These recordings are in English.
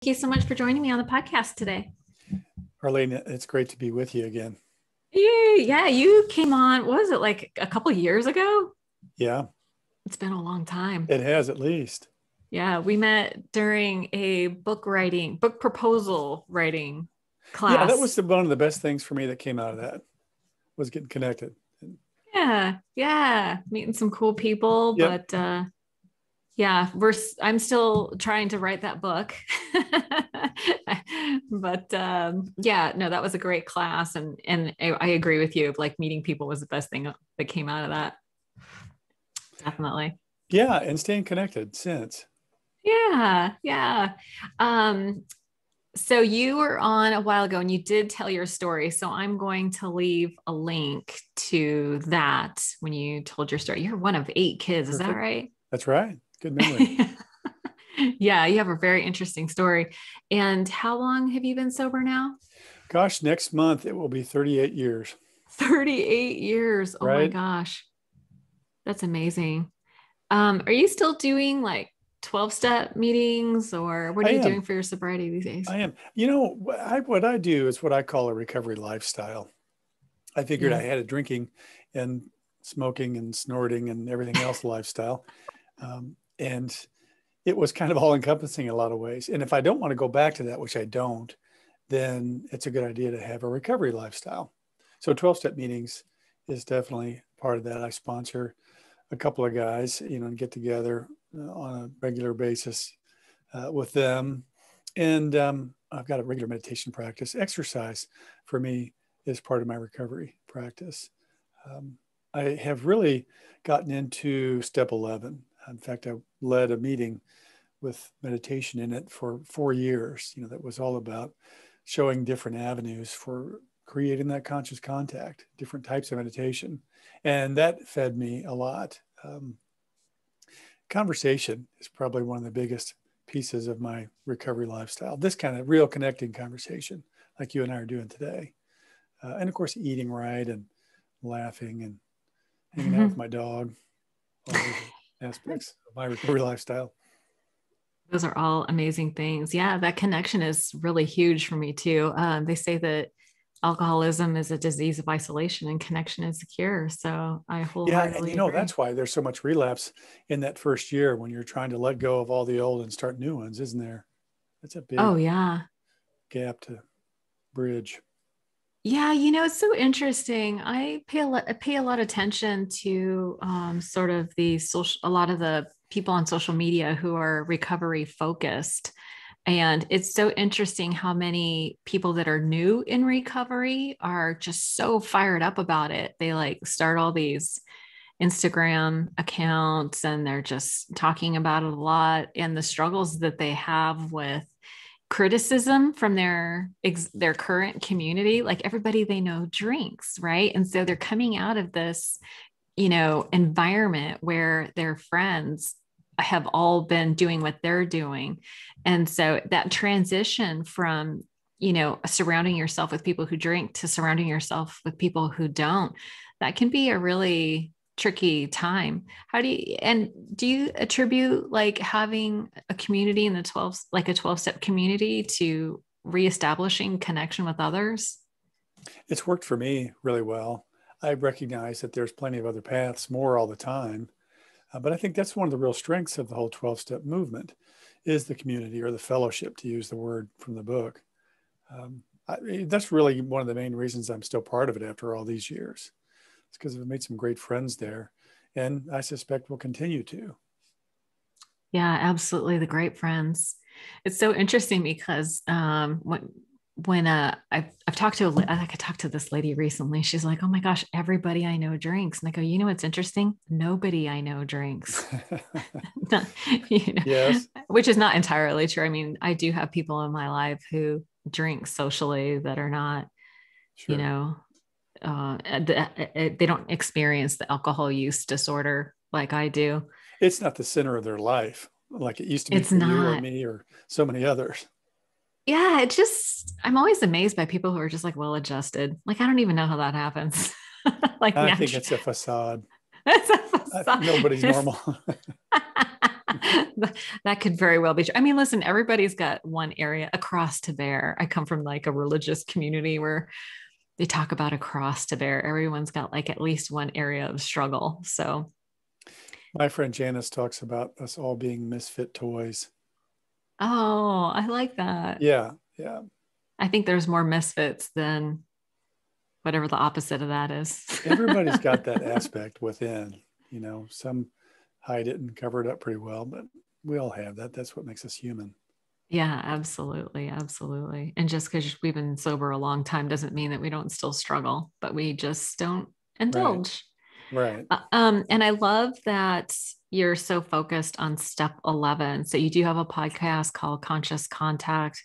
Thank you so much for joining me on the podcast today. Arlene, it's great to be with you again. Yeah, you came on, what was it, like a couple of years ago? Yeah, It's been a long time. it has at least. Yeah, we met during a book proposal writing Yeah, that class. was one of the best things for me that came out of that was getting connected. Yeah, meeting some cool people, Yep. but yeah, I'm still trying to write that book. But yeah, no, that was a great class, and I agree with you. Like meeting people was the best thing that came out of that. Definitely. Yeah, and staying connected since. Yeah. Um, so you were on a while ago and you did tell your story. So I'm going to leave a link to that when you told your story. You're one of 8 kids, is that Perfect. right? That's right. Good memory. Yeah, you have a very interesting story. And how long have you been sober now? Gosh, next month it will be 38 years, 38 years. Oh my right? gosh. That's amazing. Are you still doing like 12-step meetings or what I are you doing am. for your sobriety these days? I am. You know, what I do is what I call a recovery lifestyle. I figured I Yeah. had a drinking and smoking and snorting and everything else lifestyle. And it was kind of all encompassing in a lot of ways. And if I don't want to go back to that, which I don't, then it's a good idea to have a recovery lifestyle. So 12 step meetings is definitely part of that. I sponsor a couple of guys, and get together on a regular basis with them. And I've got a regular meditation practice. Exercise for me is part of my recovery practice. I have really gotten into step 11. In fact, I led a meeting with meditation in it for 4 years, that was all about showing different avenues for creating that conscious contact, different types of meditation. And that fed me a lot. Conversation is probably one of the biggest pieces of my recovery lifestyle. This kind of real connecting conversation like you and I are doing today. And of course, eating right and laughing and hanging out with my dog, all those aspects of my recovery lifestyle. Those are all amazing things. Yeah, that connection is really huge for me too. They say that alcoholism is a disease of isolation and connection is the cure. So I Yeah, and wholeheartedly agree. that's why there's so much relapse in that first year when you're trying to let go of all the old and start new ones, isn't there? That's a Oh, big yeah. gap to bridge. Yeah, it's so interesting. I pay a lot of attention to sort of a lot of the people on social media who are recovery focused. And it's so interesting how many people that are new in recovery are just so fired up about it. They like start all these Instagram accounts and they're just talking about it a lot and the struggles that they have with criticism from their current community. Like everybody they know drinks, right? And so they're coming out of this environment where their friends have all been doing what they're doing. And so that transition from surrounding yourself with people who drink to surrounding yourself with people who don't, that can be a really tricky time. Do you attribute like having a community in the 12, like a 12-step community, to reestablishing connection with others? It's worked for me really well. I recognize that there's plenty of other paths, more all the time. But I think that's one of the real strengths of the whole 12-step movement is the community or the fellowship, to use the word from the book. That's really one of the main reasons I'm still part of it after all these years. It's because I've made some great friends there, and I suspect we'll continue to. Yeah, absolutely. The great friends. It's so interesting because I've talked to I talked to this lady recently. She's like, "Oh my gosh, everybody I know drinks," and I go, "You know what's interesting? Nobody I know drinks." Yes, Which is not entirely true. I mean, I do have people in my life who drink socially that are not, you sure. know, they don't experience the alcohol use disorder like I do. It's not the center of their life like it used to be It's for you or not. me or so many others. Yeah, I'm always amazed by people who are just like well adjusted. Like, I don't even know how that happens. Like, I think naturally. it's a facade. That's a facade. Nobody's normal. That could very well be true. I mean, listen, everybody's got one area, a cross to bear. I come from like a religious community where they talk about a cross to bear. Everyone's got like at least one area of struggle. So, My friend Janice talks about us all being misfit toys. oh, I like that. Yeah, yeah. I think there's more misfits than whatever the opposite of that is. Everybody's got that aspect within, some hide it and cover it up pretty well, but we all have that. That's what makes us human. Yeah, absolutely. Absolutely. And just because we've been sober a long time doesn't mean that we don't still struggle, but we just don't Right, indulge. right. And I love that you're so focused on step 11. So you do have a podcast called Conscious Contact.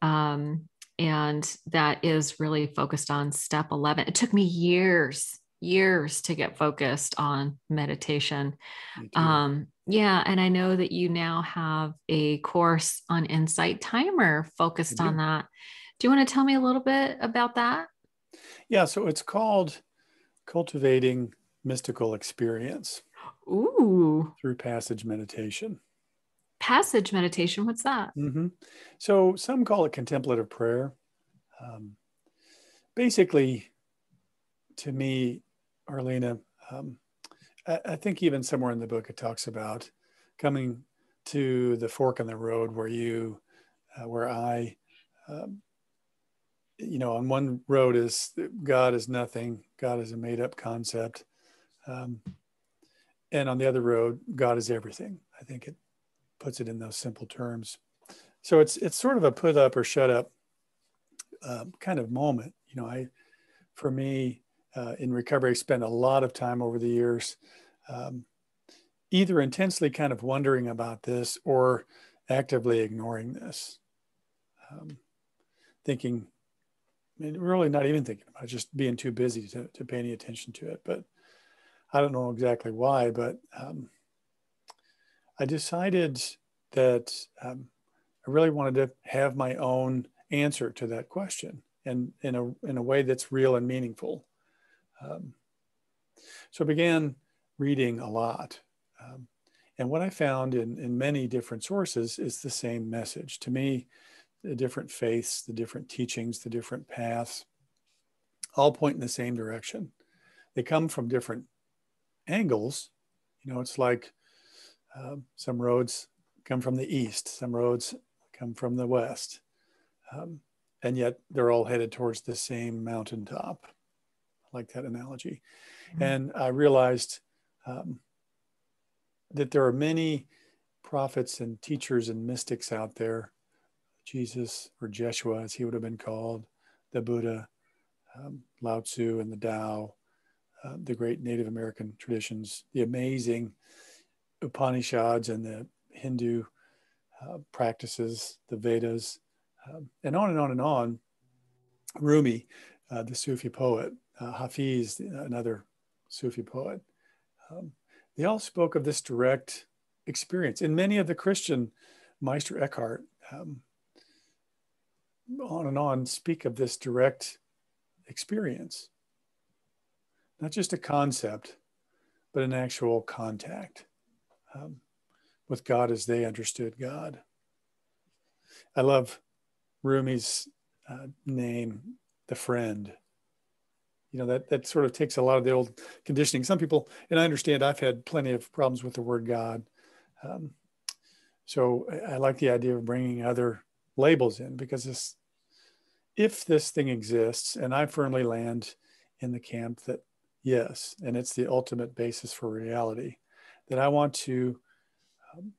Um, and that is really focused on step 11. It took me years to get focused on meditation. Me too. Yeah, and I know that you now have a course on Insight Timer I focused on do. that. Do you want to tell me a little bit about that? Yeah, so it's called Cultivating Mystical Experience Ooh, through Passage Meditation. passage meditation. What's that? hmm So some call it contemplative prayer. Um, Basically, to me, Arlena, um, I think even somewhere in the book it talks about coming to the fork in the road where I, um, on one road is God is nothing, God is a made up concept, um, and on the other road, God is everything. I think it puts it in those simple terms. So it's sort of a put up or shut up kind of moment. For me, in recovery, I spent a lot of time over the years um, either intensely kind of wondering about this or actively ignoring this, um, thinking, I mean, really not even thinking about it, just being too busy to pay any attention to it. But I don't know exactly why, but I decided that I really wanted to have my own answer to that question and in a way that's real and meaningful. Um, so I began reading a lot. Um, and what I found in many different sources is the same message. To me, the different faiths, the different teachings, the different paths all point in the same direction. They come from different angles. It's like some roads come from the east, some roads come from the west, um, and yet they're all headed towards the same mountaintop. I like that analogy. And I realized um, that there are many prophets and teachers and mystics out there, Jesus or Jeshua, as he would have been called, the Buddha, Lao Tzu and the Tao, the great Native American traditions, the amazing Upanishads and the Hindu practices, the Vedas, and on and on and on. Rumi, the Sufi poet, Hafiz, another Sufi poet, um, they all spoke of this direct experience. And many of the Christian, Meister Eckhart, on and on, speak of this direct experience, not just a concept, but an actual contact um, with God as they understood God. I love Rumi's name, the friend. That sort of takes a lot of the old conditioning. Some people, and I understand I've had plenty of problems with the word God. Um, so I like the idea of bringing other labels in because if this thing exists, and I firmly land in the camp that yes, and it's the ultimate basis for reality, that I want to um,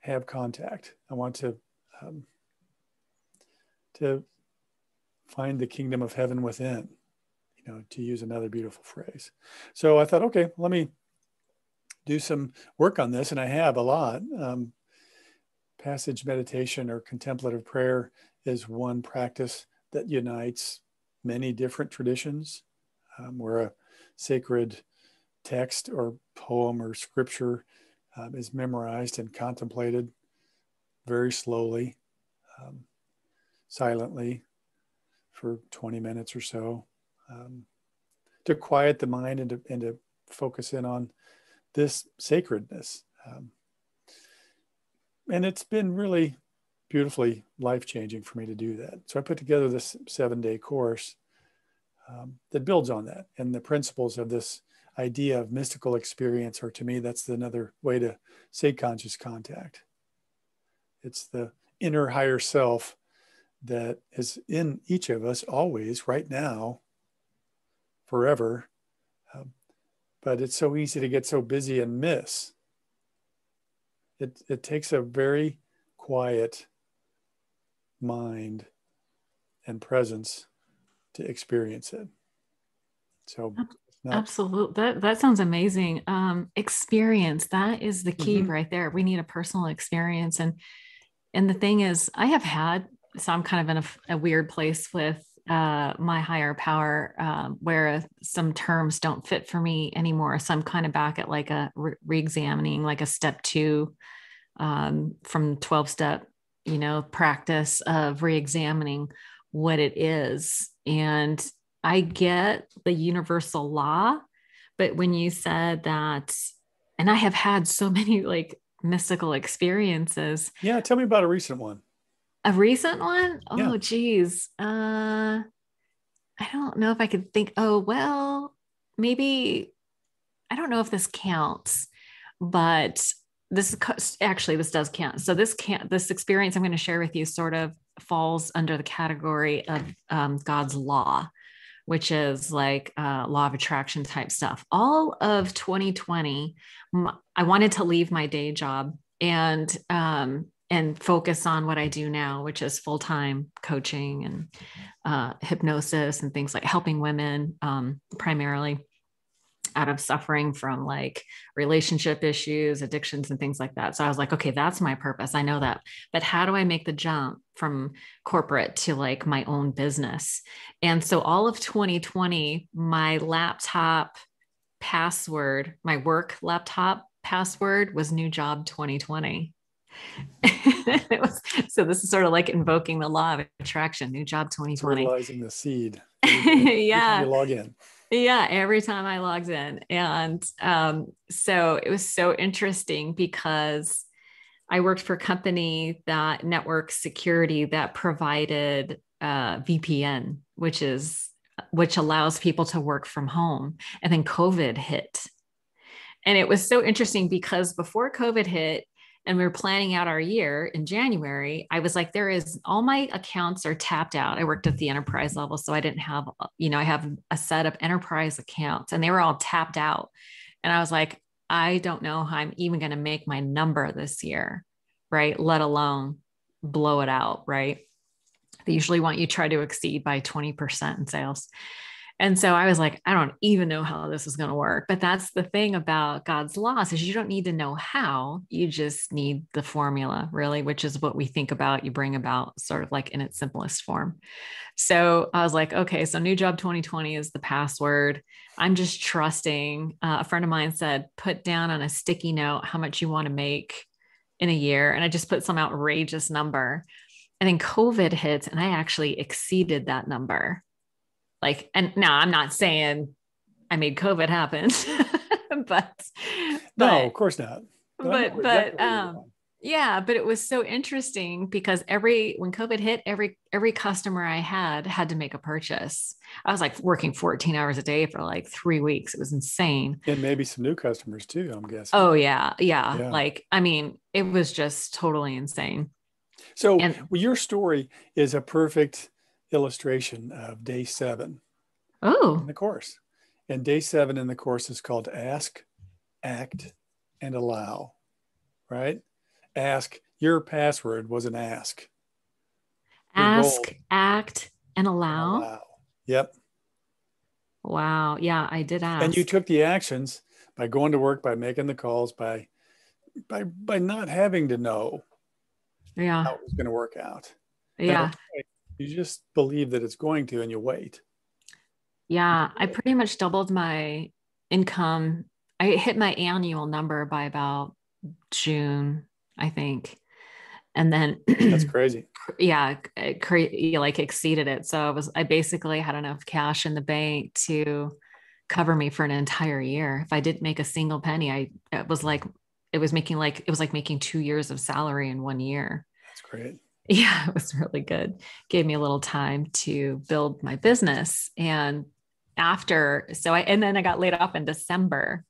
have contact. I want um, to find the kingdom of heaven within, to use another beautiful phrase. So I thought, okay, let me do some work on this. And I have a lot. Passage meditation or contemplative prayer is one practice that unites many different traditions, where a sacred text or poem or scripture is memorized and contemplated very slowly, um, silently for 20 minutes or so, to quiet the mind and to focus in on this sacredness. And it's been really beautifully life-changing for me to do that. So I put together this 7-day course that builds on that. And the principles of this idea of mystical experience, or to me, that's another way to say conscious contact. It's the inner higher self that is in each of us always, right now, forever. But it's so easy to get so busy and miss. It takes a very quiet mind and presence to experience it. So it's not. Absolutely. That sounds amazing. Experience, that is the key Mhm. right there. We need a personal experience. And the thing is, I have had, so I'm kind of in a weird place with my higher power, where some terms don't fit for me anymore. So I'm kind of back at like a re-examining, like a step 2 from 12 step, practice of re-examining what it is. And I get the universal law, but when you said that, and I have had so many like mystical experiences. Yeah, tell me about a recent one. A recent one? Yeah. Oh, geez. I don't know if I could think. Oh, well, maybe I don't know if this counts, but actually this does count. So this experience I'm going to share with you sort of falls under the category of God's law, which is like law of attraction type stuff. All of 2020, I wanted to leave my day job and focus on what I do now, which is full time coaching and hypnosis and things like helping women primarily out of suffering from like relationship issues, addictions, and things like that. So I was like, okay, that's my purpose. I know that. But how do I make the jump from corporate to like my own business? And so all of 2020, my laptop password, my work laptop password was new job 2020. So this is sort of like invoking the law of attraction, new job 2020. Fertilizing the seed every time you Yeah. log in. Yeah, every time I logged in. And so it was so interesting because I worked for a company that network security that provided VPN, which allows people to work from home. And then COVID hit. And it was so interesting because before COVID hit, and we were planning out our year in January, I was like, all my accounts are tapped out. I worked at the enterprise level. So I didn't have, I have a set of enterprise accounts and they were all tapped out. And I was like, I don't know how I'm even going to make my number this year, right? Let alone blow it out, right? They usually want you to try to exceed by 20% in sales. And so I was like, I don't even know how this is going to work. But that's the thing about God's laws is you don't need to know how, you just need the formula, really, which is what we think about, you bring about sort of like in its simplest form. So I was like, okay, so new job 2020 is the password. I'm just trusting. A friend of mine said, put down on a sticky note how much you want to make in a year. And I just put some outrageous number. And then COVID hits and I actually exceeded that number. Like, and now I'm not saying I made COVID happen, but, No, of but, course not. But I know but, exactly but, where you're going. yeah, but it was so interesting because when COVID hit, every customer I had to make a purchase. I was like working 14 hours a day for like 3 weeks. It was insane. And maybe some new customers too, I'm guessing. Oh yeah. Yeah. Yeah. Like, I mean, it was just totally insane. So And well, your story is a perfect illustration of day 7 in oh, the course. And day 7 in the course is called Ask, Act, and Allow, right? Ask, your password was an ask. Your goal, ask, act, and and allow. allow. Yep. Wow. Yeah, I did And you ask. took the actions by going to work, by making the calls, by not having to know how Yeah. it was going to work out. And at Yeah. one point, you just believe that it's going to, and you wait. Yeah, I pretty much doubled my income. I hit my annual number by about June, I think. And then That's crazy. yeah, like exceeded it. So I basically had enough cash in the bank to cover me for an entire year. If I didn't make a single penny, it was like it was like making 2 years of salary in 1 year. That's great. Yeah, it was really good. Gave me a little time to build my business. And and then I got laid off in December.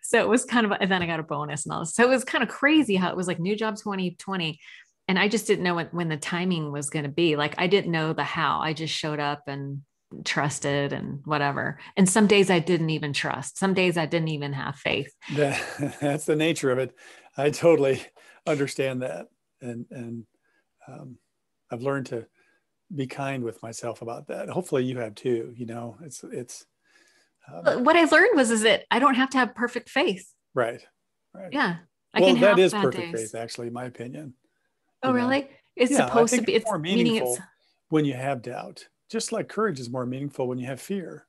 So it was kind of, and then I got a bonus and all this. So it was kind of crazy how it was like new job 2020. And I just didn't know when the timing was going to be. Like, I didn't know the how. I just showed up and trusted and whatever. And some days I didn't even trust. Some days I didn't even have faith. That's the nature of it. I totally understand that. And I've learned to be kind with myself about that. Hopefully you have too. It's What I learned is that I don't have to have perfect faith. right. Right. Yeah. I Well, can that have is bad perfect days. faith, actually, in my opinion. Oh, really? It's Yeah, I supposed to think be, it's it's more meaning it's, meaningful when you have doubt, just like courage is more meaningful when you have fear,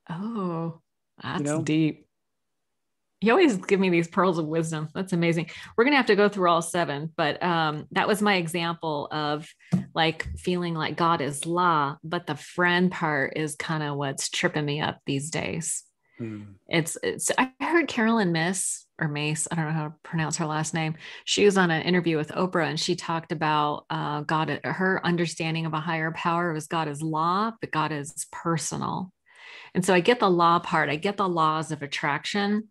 oh, you that's know? deep. You always give me these pearls of wisdom. That's amazing. We're gonna have to go through all seven, but that was my example of like feeling like God is law, but the friend part is kind of what's tripping me up these days. Hmm. It's I heard Carolyn Miss or Mace, I don't know how to pronounce her last name. She was on an interview with Oprah and she talked about God, her understanding of a higher power was God is law, but God is personal. And so I get the law part, I get the laws of attraction,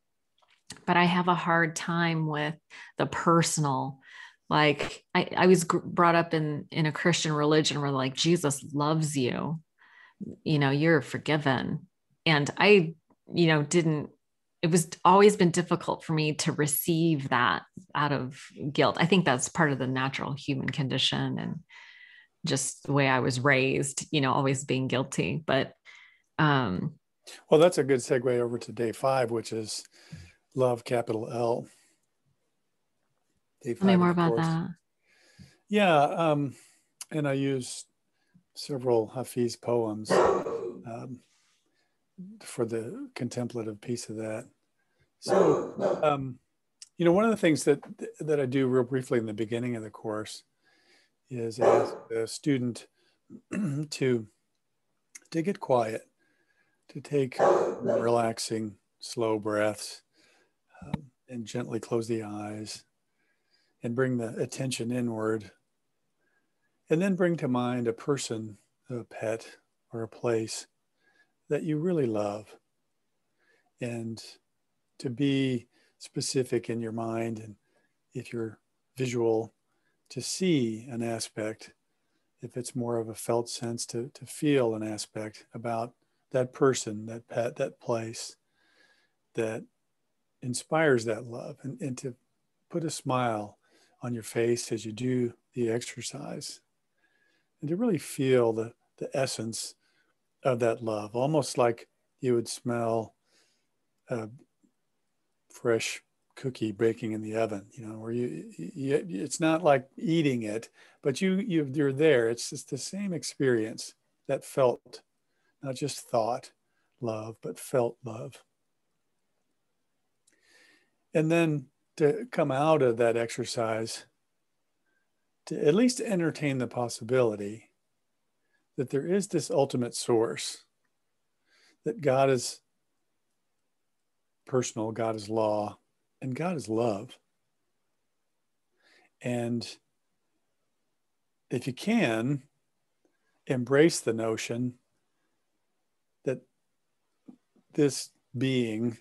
but I have a hard time with the personal. Like I was brought up in a Christian religion where like Jesus loves you, you're forgiven. And I, didn't, it was always been difficult for me to receive that out of guilt. I think that's part of the natural human condition and just the way I was raised, always being guilty. But um, Well, that's a good segue over to day 5, which is love, capital L, day tell me 5 in more the about course. that. Yeah. And I use several Hafiz poems for the contemplative piece of that. So, one of the things that I do real briefly in the beginning of the course is ask the student to get quiet, to take relaxing, slow breaths, and gently close the eyes and bring the attention inward. And then bring to mind a person, a pet, or a place that you really love. And to be specific in your mind, and if you're visual, to see an aspect, if it's more of a felt sense, to feel an aspect about that person, that pet, that place that inspires that love, and to put a smile on your face as you do the exercise, and to really feel the essence of that love, almost like you would smell a fresh cookie baking in the oven, where it's not like eating it, but you're there. It's just the same experience, that felt, not just thought love, but felt love. And then to come out of that exercise, to at least entertain the possibility that there is this ultimate source, that God is personal, God is law, and God is love. And if you can, embrace the notion that this being,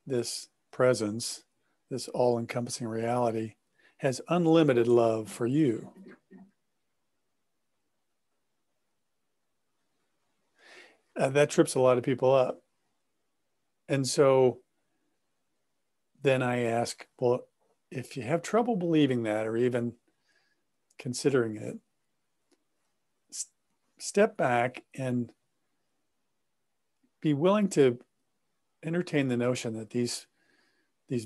this presence, this all-encompassing reality has unlimited love for you. That trips a lot of people up. And so then I ask, well, if you have trouble believing that or even considering it, step back and be willing to entertain the notion that these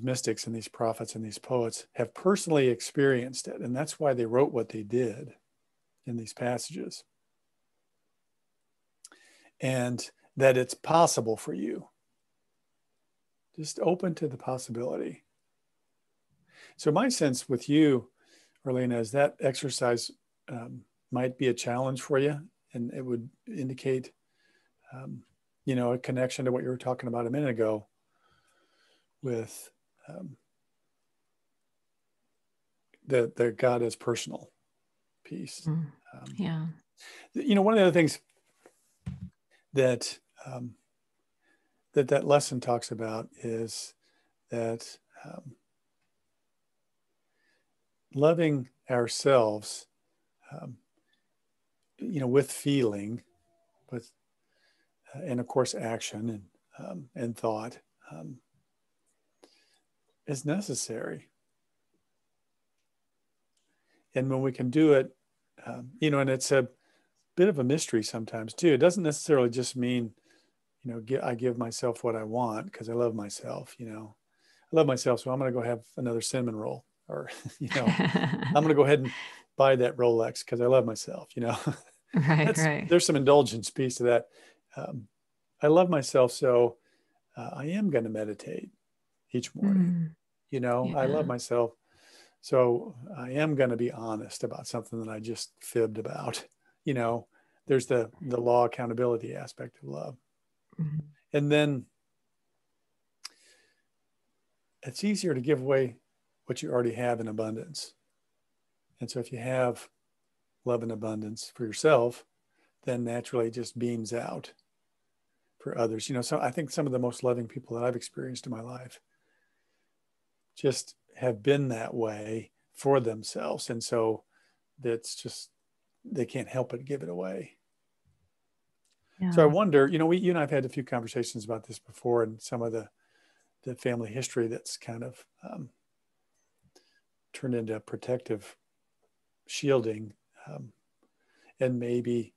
mystics and these prophets and these poets have personally experienced it. And that's why they wrote what they did in these passages. And that it's possible for you. Just open to the possibility. So my sense with you, Orlena, is that exercise might be a challenge for you, and it would indicate, a connection to what you were talking about a minute ago with the God as personal piece. Mm. Yeah. One of the other things that that lesson talks about is that loving ourselves, with feeling, with and of course action and thought is necessary. And when we can do it, and it's a bit of a mystery sometimes too. It doesn't necessarily just mean, I give myself what I want because I love myself. I love myself, so I'm going to go have another cinnamon roll, or I'm going to go ahead and buy that Rolex because I love myself. Right, right. There's some indulgence piece to that. I love myself, so I am going to meditate each morning. Mm. I Yeah. love myself, so I am going to be honest about something that I just fibbed about. There's the law accountability aspect of love. Mm. And then it's easier to give away what you already have in abundance. And so if you have love in abundance for yourself, then naturally it just beams out for others. So I think some of the most loving people that I've experienced in my life just have been that way for themselves. And so that's just, they can't help but give it away. So I Yeah. wonder, you and I have had a few conversations about this before, and some of the family history that's kind of turned into protective shielding. And maybe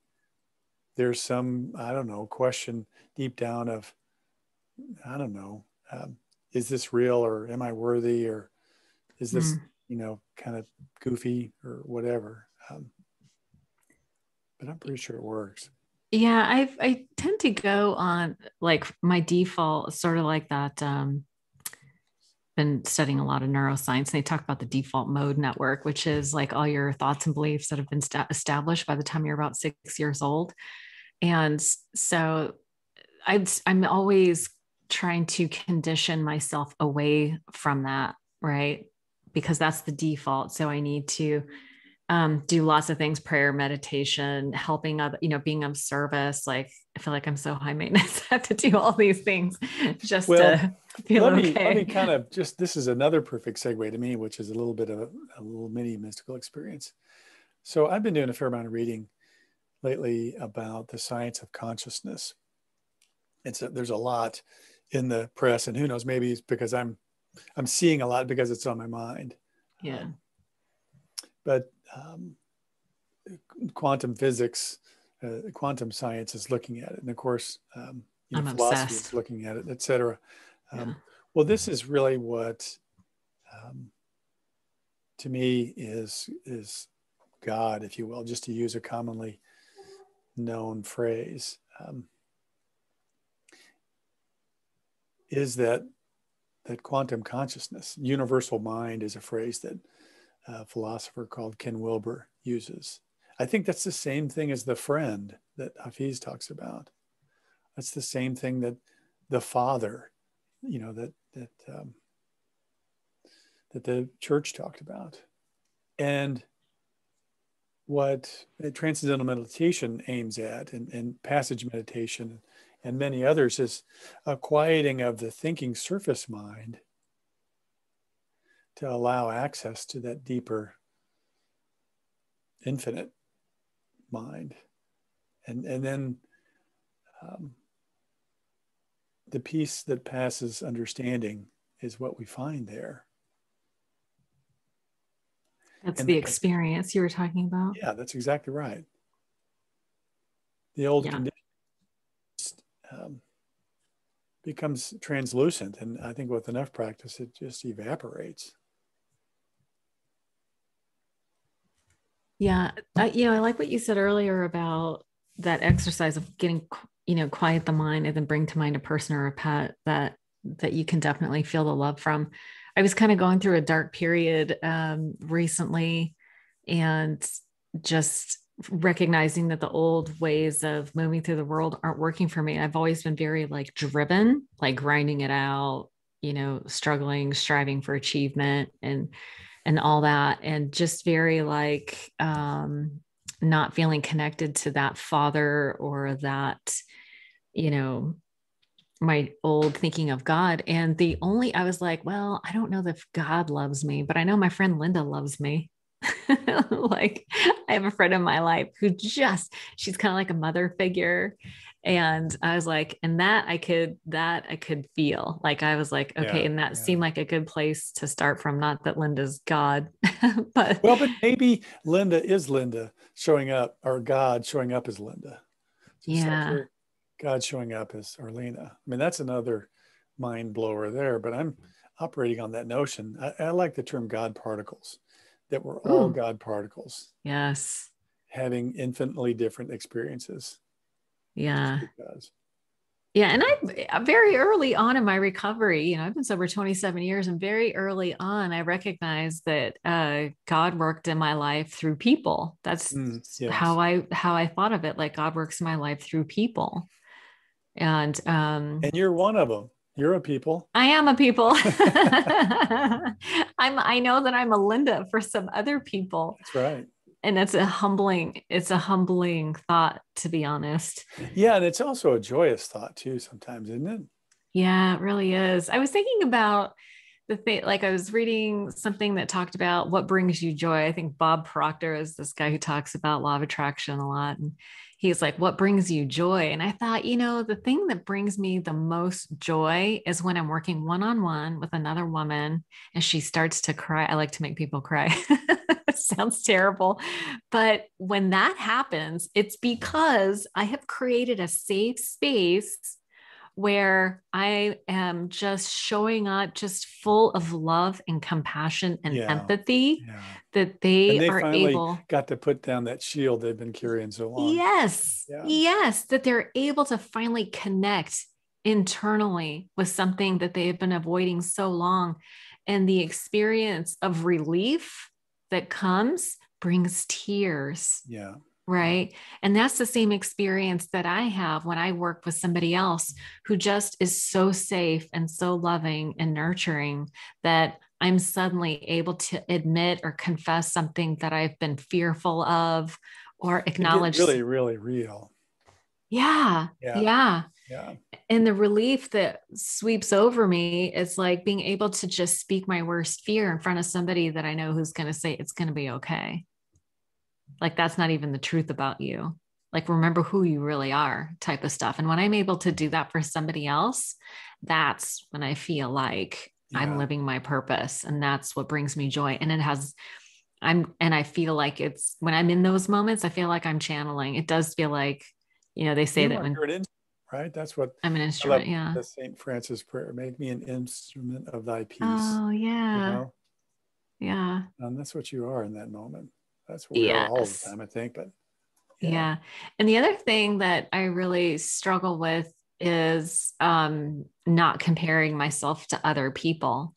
there's some, I don't know, question deep down of, I don't know, is this real, or am I worthy, or is this, Mm. kind of goofy or whatever. But I'm pretty sure it works. Yeah, I tend to go on like my default, sort of like that. Been studying a lot of neuroscience, and they talk about the default mode network, which is like all your thoughts and beliefs that have been established by the time you're about 6 years old. And so I'm always trying to condition myself away from that, right? Because that's the default. So I need to do lots of things, prayer, meditation, helping other, being of service. Like I feel like I'm so high maintenance. I have to do all these things just Well, to feel let me okay. kind of just, this is another perfect segue to me, which is a little bit of a little mini mystical experience. So I've been doing a fair amount of reading lately about the science of consciousness. There's a lot in the press, and who knows, maybe it's because I'm seeing a lot because it's on my mind. Yeah. But quantum physics, quantum science is looking at it, and of course, I'm philosophy obsessed. is looking at it, et cetera. Yeah. Well, this is really what, to me, is God, if you will, just to use a commonly known phrase, is that quantum consciousness. Universal mind is a phrase that a philosopher called Ken Wilber uses. I think that's the same thing as the friend that Hafiz talks about. That's the same thing that the Father, that the church talked about. And what transcendental meditation aims at, and passage meditation and many others, is a quieting of the thinking surface mind to allow access to that deeper infinite mind. And then the peace that passes understanding is what we find there. That's And the experience you were talking about. yeah, that's exactly right. The old Yeah. condition becomes translucent, and I think with enough practice, it just evaporates. Yeah. I like what you said earlier about that exercise of getting, quiet the mind and then bring to mind a person or a pet that you can definitely feel the love from. I was kind of going through a dark period recently, and just recognizing that the old ways of moving through the world aren't working for me. I've always been very like driven, like grinding it out, struggling, striving for achievement. And and all that, and just very like not feeling connected to that father or that, you know, my old thinking of God. And I was like, well, I don't know if God loves me, but I know my friend Linda loves me. Like, I have a friend in my life who she's kind of like a mother figure. And I was like, and that I could feel like, I was like, okay. Yeah. And that Yeah. seemed like a good place to start from. Not that Linda's God, but Well, but maybe Linda is Linda showing up, or God showing up as Linda, just like yeah. you're God showing up as Arlena. I mean, that's another mind blower there, but I'm operating on that notion. I like the term God particles, that we're all Ooh, God particles yes. having infinitely different experiences just Yeah. because. Yeah, and I very early on in my recovery, I've been sober 27 years, and very early on, I recognized that God worked in my life through people. That's Yes. how I thought of it. Like, God works in my life through people, and And you're one of them. You're a people. I am a people. I know that I'm a Linda for some other people, That's right. and it's a humbling thought, to be honest. Yeah. And it's also a joyous thought too, sometimes, isn't it? Yeah, it really is. I was thinking about the thing, like I was reading something that talked about what brings you joy. I think Bob Proctor is this guy who talks about law of attraction a lot. And he's like, what brings you joy? And I thought, the thing that brings me the most joy is when I'm working one-on-one with another woman and she starts to cry. I like to make people cry. It sounds terrible. But when that happens, it's because I have created a safe space where I am just showing up just full of love and compassion and Yeah. empathy, Yeah. that And they they are finally able, got to put down that shield they've been carrying so long. yes, Yeah. yes, that they're able to finally connect internally with something that they have been avoiding so long. And the experience of relief that comes brings tears. Yeah. Right. And that's the same experience that I have when I work with somebody else who just is so safe and so loving and nurturing, that I'm suddenly able to admit or confess something that I've been fearful of, or It get acknowledge. really, really real. Yeah. Yeah. Yeah. Yeah. And the relief that sweeps over me is like being able to just speak my worst fear in front of somebody that I know who's going to say it's going to be okay. Like, that's not even the truth about you. Like, remember who you really are, type of stuff. And when I'm able to do that for somebody else, that's when I feel like I'm Yeah. living my purpose. And that's what brings me joy. And I feel like it's when I'm in those moments, I feel like I'm channeling. It does feel like, they say You that are. when You're an instrument, right? That's what I'm an I love instrument. Yeah. the St. Francis prayer. Make me an instrument of thy peace. Oh, You yeah. know? Yeah. And that's what you are in that moment. That's what we are all the Yes. time, I think. But yeah. Yeah. And the other thing that I really struggle with is not comparing myself to other people.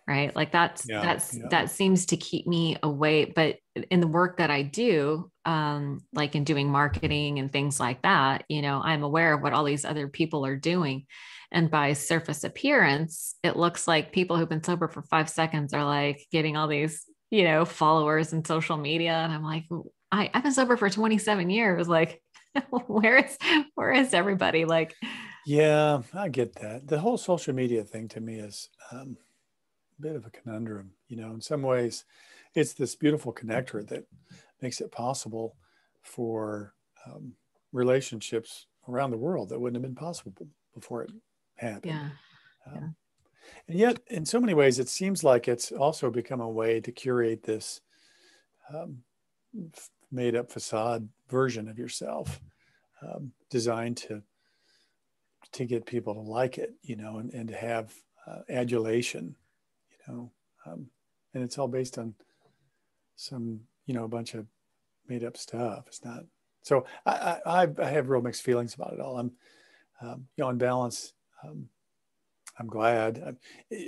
Right. Like, Yeah. Yeah. that seems to keep me away. But in the work that I do, like in doing marketing and things like that, I'm aware of what all these other people are doing. And by surface appearance, it looks like people who've been sober for 5 seconds are like getting all these, followers in social media. And I'm like, I've been sober for 27 years. Like, where is everybody? Like, Yeah, I get that. The whole social media thing to me is a bit of a conundrum. In some ways, it's this beautiful connector that makes it possible for relationships around the world that wouldn't have been possible before it happened. yeah, yeah, Um, and yet, in so many ways, it seems like it's also become a way to curate this um, made up facade version of yourself, designed to get people to like it, and to have adulation, you know, um, and it's all based on some, a bunch of made up stuff. It's not. So I have real mixed feelings about it all. I'm, on balance, I'm glad.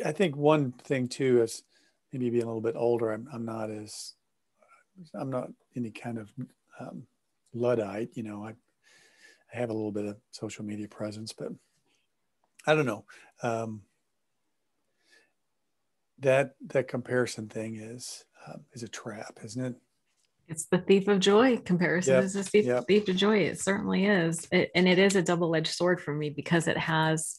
I think one thing too is maybe being a little bit older. I'm not any kind of um, Luddite. I have a little bit of social media presence, but I don't know. Um, that comparison thing is a trap, isn't it? It's the thief of joy. Comparison Yep. is the thief, Yep. thief of joy. It certainly is. And it is a double-edged sword for me because it has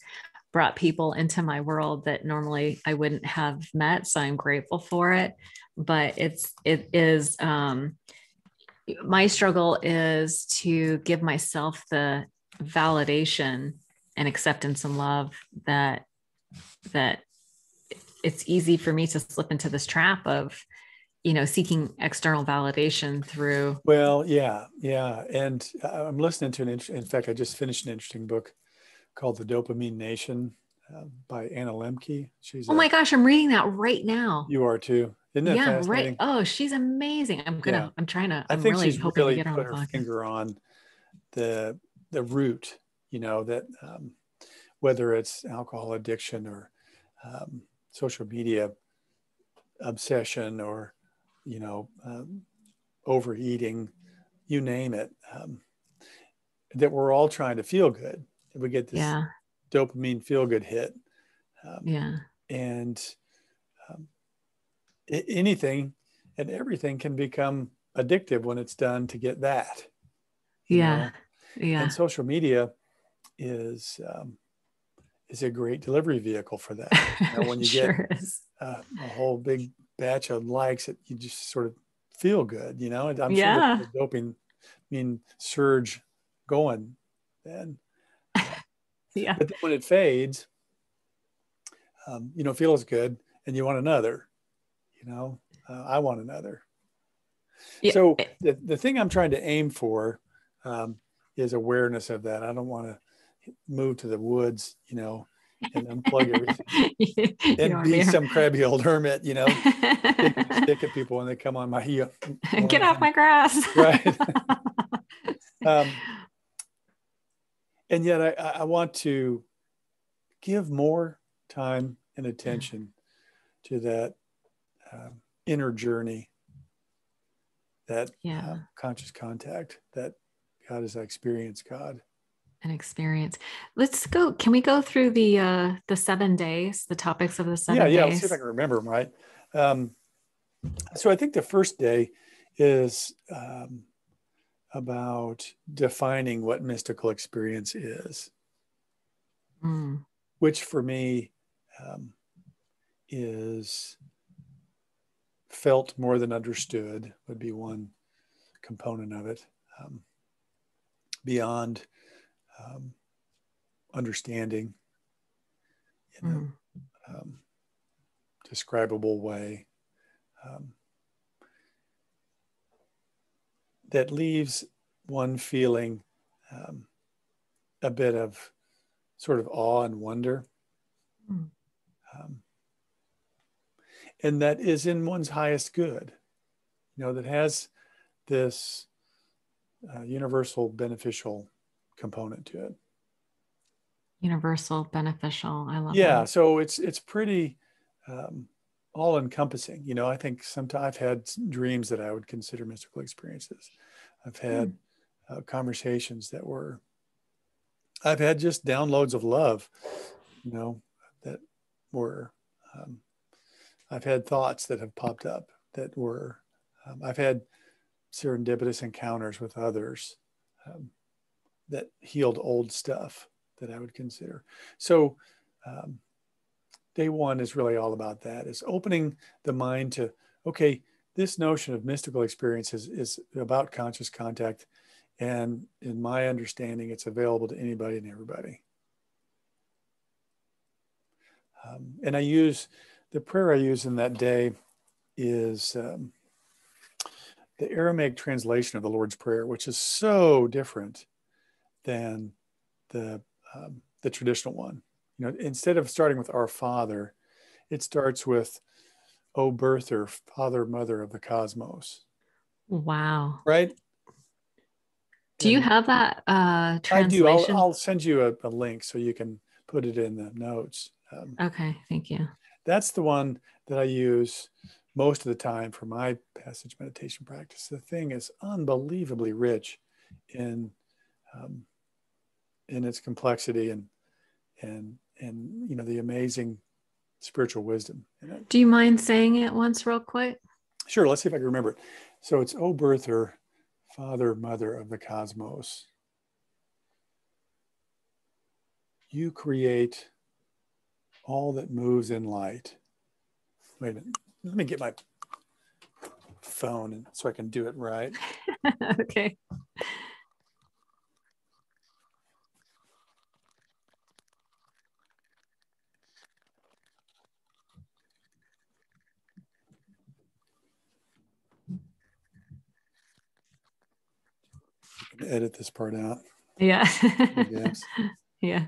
brought people into my world that normally I wouldn't have met. So I'm grateful for it. But it is my struggle is to give myself the validation and acceptance and love that it's easy for me to slip into this trap of seeking external validation through. Well, yeah, yeah. And I'm listening to in fact, I just finished an interesting book called The Dopamine Nation by Anna Lemke. Oh my gosh, I'm reading that right now. You are too. Isn't that Yeah, right. fascinating? Oh, she's amazing. Yeah. I I'm think really she's hoping to really get her on put the her podcast. finger on the root, that whether it's alcohol addiction or social media obsession or, overeating, you name it, that we're all trying to feel good. We get this Yeah. dopamine feel good hit. Yeah. And anything and everything can become addictive when it's done to get that, Yeah. and Yeah. social media is a great delivery vehicle for that. When It you get sure is. a whole big batch of likes, that you just sort of feel good, and I'm sure that Yeah. the dopamine surge going then. Yeah. But then when it fades, it feels good and you want another, I want another. Yeah. So the thing I'm trying to aim for is awareness of that. I don't want to move to the woods, and unplug everything You don't and want to be be some crabby old hermit, taking a stick at people when they come on my Get off lawn. my grass. Right. And yet I want to give more time and attention to that inner journey, that Yeah. conscious contact, that God as I experience God. An experience. Let's go. Can we go through the 7 days, the topics of the Yeah, 7 yeah. Let's see if I days? can remember them right. Um, so I think the first day is about defining what mystical experience is, Mm. which for me is felt more than understood, would be one component of it. Beyond understanding in Mm. a describable way, that leaves one feeling a bit of sort of awe and wonder, Mm. and that is in one's highest good, that has this universal beneficial component to it. Universal beneficial. I love Yeah, that. so it's pretty all encompassing. I think sometimes I've had dreams that I would consider mystical experiences. I've had Mm. conversations I've had just downloads of love, that were, I've had thoughts that have popped up that were, I've had serendipitous encounters with others that healed old stuff that I would consider. So day one is really all about that, is opening the mind to, okay, this notion of mystical experiences is about conscious contact. And in my understanding, it's available to anybody and everybody. And the prayer I use in that day is the Aramaic translation of the Lord's Prayer, which is so different than the traditional one. Instead of starting with Our Father, it starts with, O birther, Father, Mother of the cosmos. Wow. Right? Do you And have that I do. translation? I'll send you a link so you can put it in the notes. Okay, thank you. That's the one that I use most of the time for my passage meditation practice. The thing is unbelievably rich in its complexity and the amazing spiritual wisdom. Do you mind saying it once real quick? Sure, let's see if I can remember it. So it's, O birther, father, mother of the cosmos, you create all that moves in light. Wait a minute. Let me get my phone so I can do it right. Okay. Edit this part out. Yeah. Gaps. Yeah.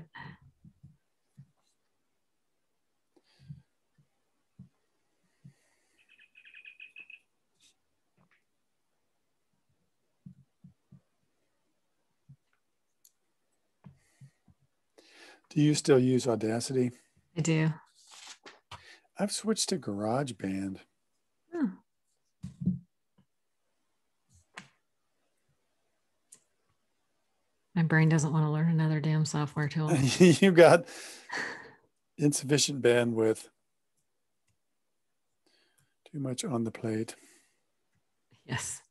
Do you still use Audacity? I do. I've switched to GarageBand. Oh. My brain doesn't want to learn another damn software tool. You got insufficient bandwidth. Too much on the plate. Yes.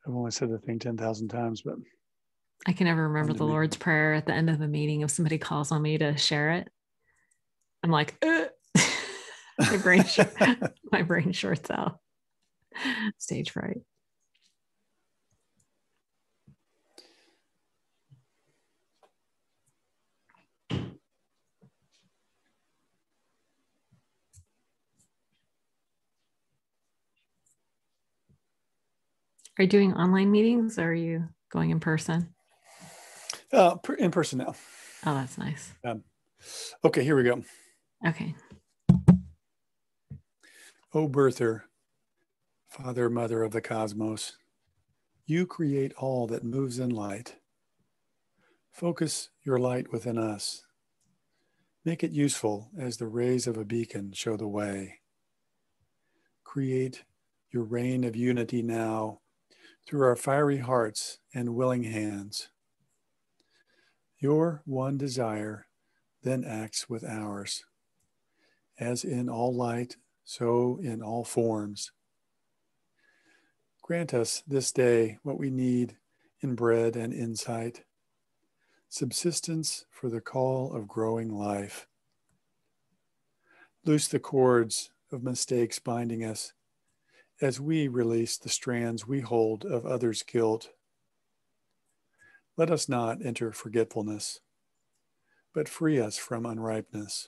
I've only said the thing 10,000 times, but I can never remember the Lord's Prayer at the end of a meeting. If somebody calls on me to share it, I'm like, my brain shorts out. Stage fright. Are you doing online meetings or are you going in person? In person now. Oh, that's nice. Okay, here we go. Okay. O birther, father, mother of the cosmos, you create all that moves in light. Focus your light within us. Make it useful as the rays of a beacon show the way. Create your reign of unity now through our fiery hearts and willing hands. Your one desire then acts with ours. As in all light, so in all forms. Grant us this day what we need in bread and insight, subsistence for the call of growing life. Loose the cords of mistakes binding us as we release the strands we hold of others' guilt. Let us not enter forgetfulness, but free us from unripeness.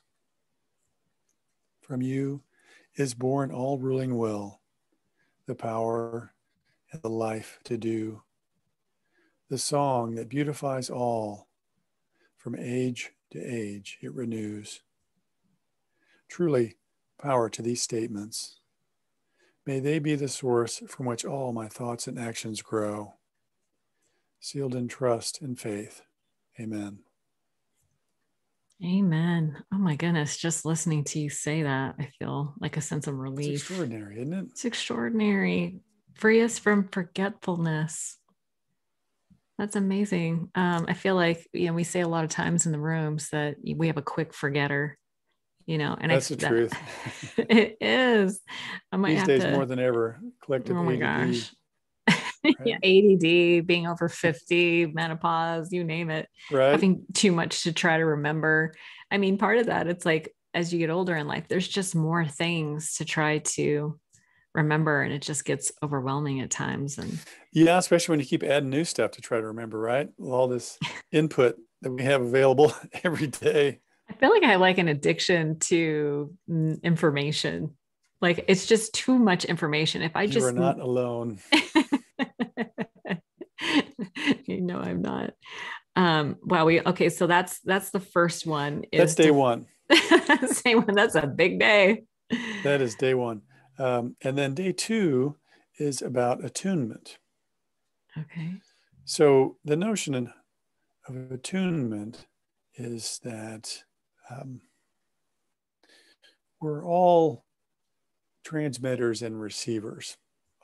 From you is born all ruling will, the power and the life to do, the song that beautifies all, from age to age it renews. Truly, power to these statements. May they be the source from which all my thoughts and actions grow. Sealed in trust and faith. Amen. Amen. Oh my goodness. Just listening to you say that, I feel like a sense of relief. It's extraordinary, isn't it? It's extraordinary. Free us from forgetfulness. That's amazing. I feel like, we say a lot of times in the rooms that we have a quick forgetter, and that's the truth. It is. I might These have days to. more than ever, collective Oh my ADD. gosh. Right? Yeah, ADD, being over 50, menopause, you name it, Right. having too much to try to remember. I mean, part of that, it's like as you get older in life, there's just more things to try to remember, and it just gets overwhelming at times. And yeah, especially when you keep adding new stuff to try to remember, right? All this input that we have available every day. I feel like I have like an addiction to information. Like it's just too much information. If I You are just, not alone. I'm not. Wow. Okay. So that's the first one That's is day to one. say one. That's a big day. That is day one. And then day two is about attunement. Okay. So the notion of attunement is that um, we're all transmitters and receivers,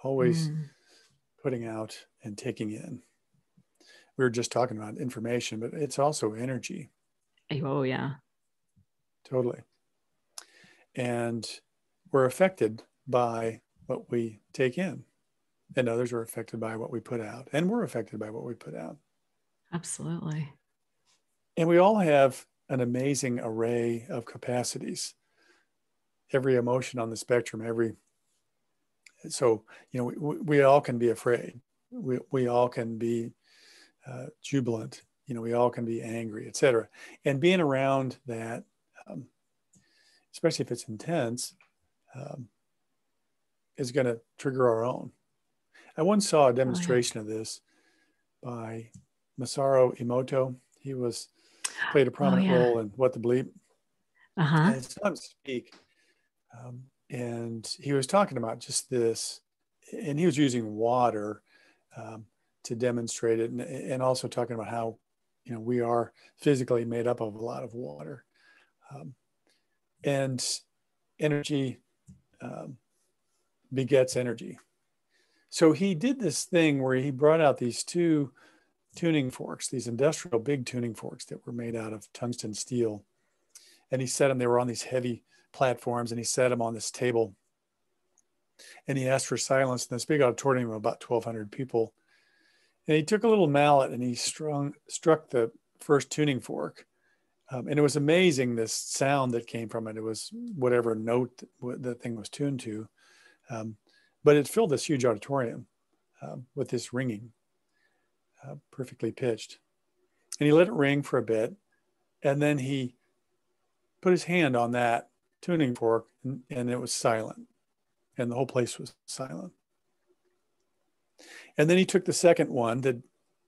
always Mm. putting out and taking in. We were just talking about information, but it's also energy, Oh yeah. totally. And we're affected by what we take in, and others are affected by what we put out, and we're affected by what we put out. Absolutely. And we all have an amazing array of capacities. Every emotion on the spectrum, we all can be afraid. We all can be jubilant. We all can be angry, etc. And being around that, um, especially if it's intense, um, is going to trigger our own. I once saw a Oh yeah. demonstration of this by Masaru Emoto. He played a Oh prominent yeah. role in What the Bleep. Uh-huh. And I saw him speak, and he was talking about just this, and he was using water um, to demonstrate it, and also talking about how we are physically made up of a lot of water, um, and energy um, begets energy. So he did this thing where he brought out these two tuning forks, these industrial big tuning forks that were made out of tungsten steel, and he set them. They were on these heavy platforms, and he set them on this table. And he asked for silence in this big auditorium of about 1,200 people. And he took a little mallet and he struck the first tuning fork. And it was amazing, this sound that came from it. It was whatever note the thing was tuned to. Um, but it filled this huge auditorium with this ringing, perfectly pitched. And he let it ring for a bit. And then he put his hand on that tuning fork, and it was silent. And the whole place was silent. And then he took the second one that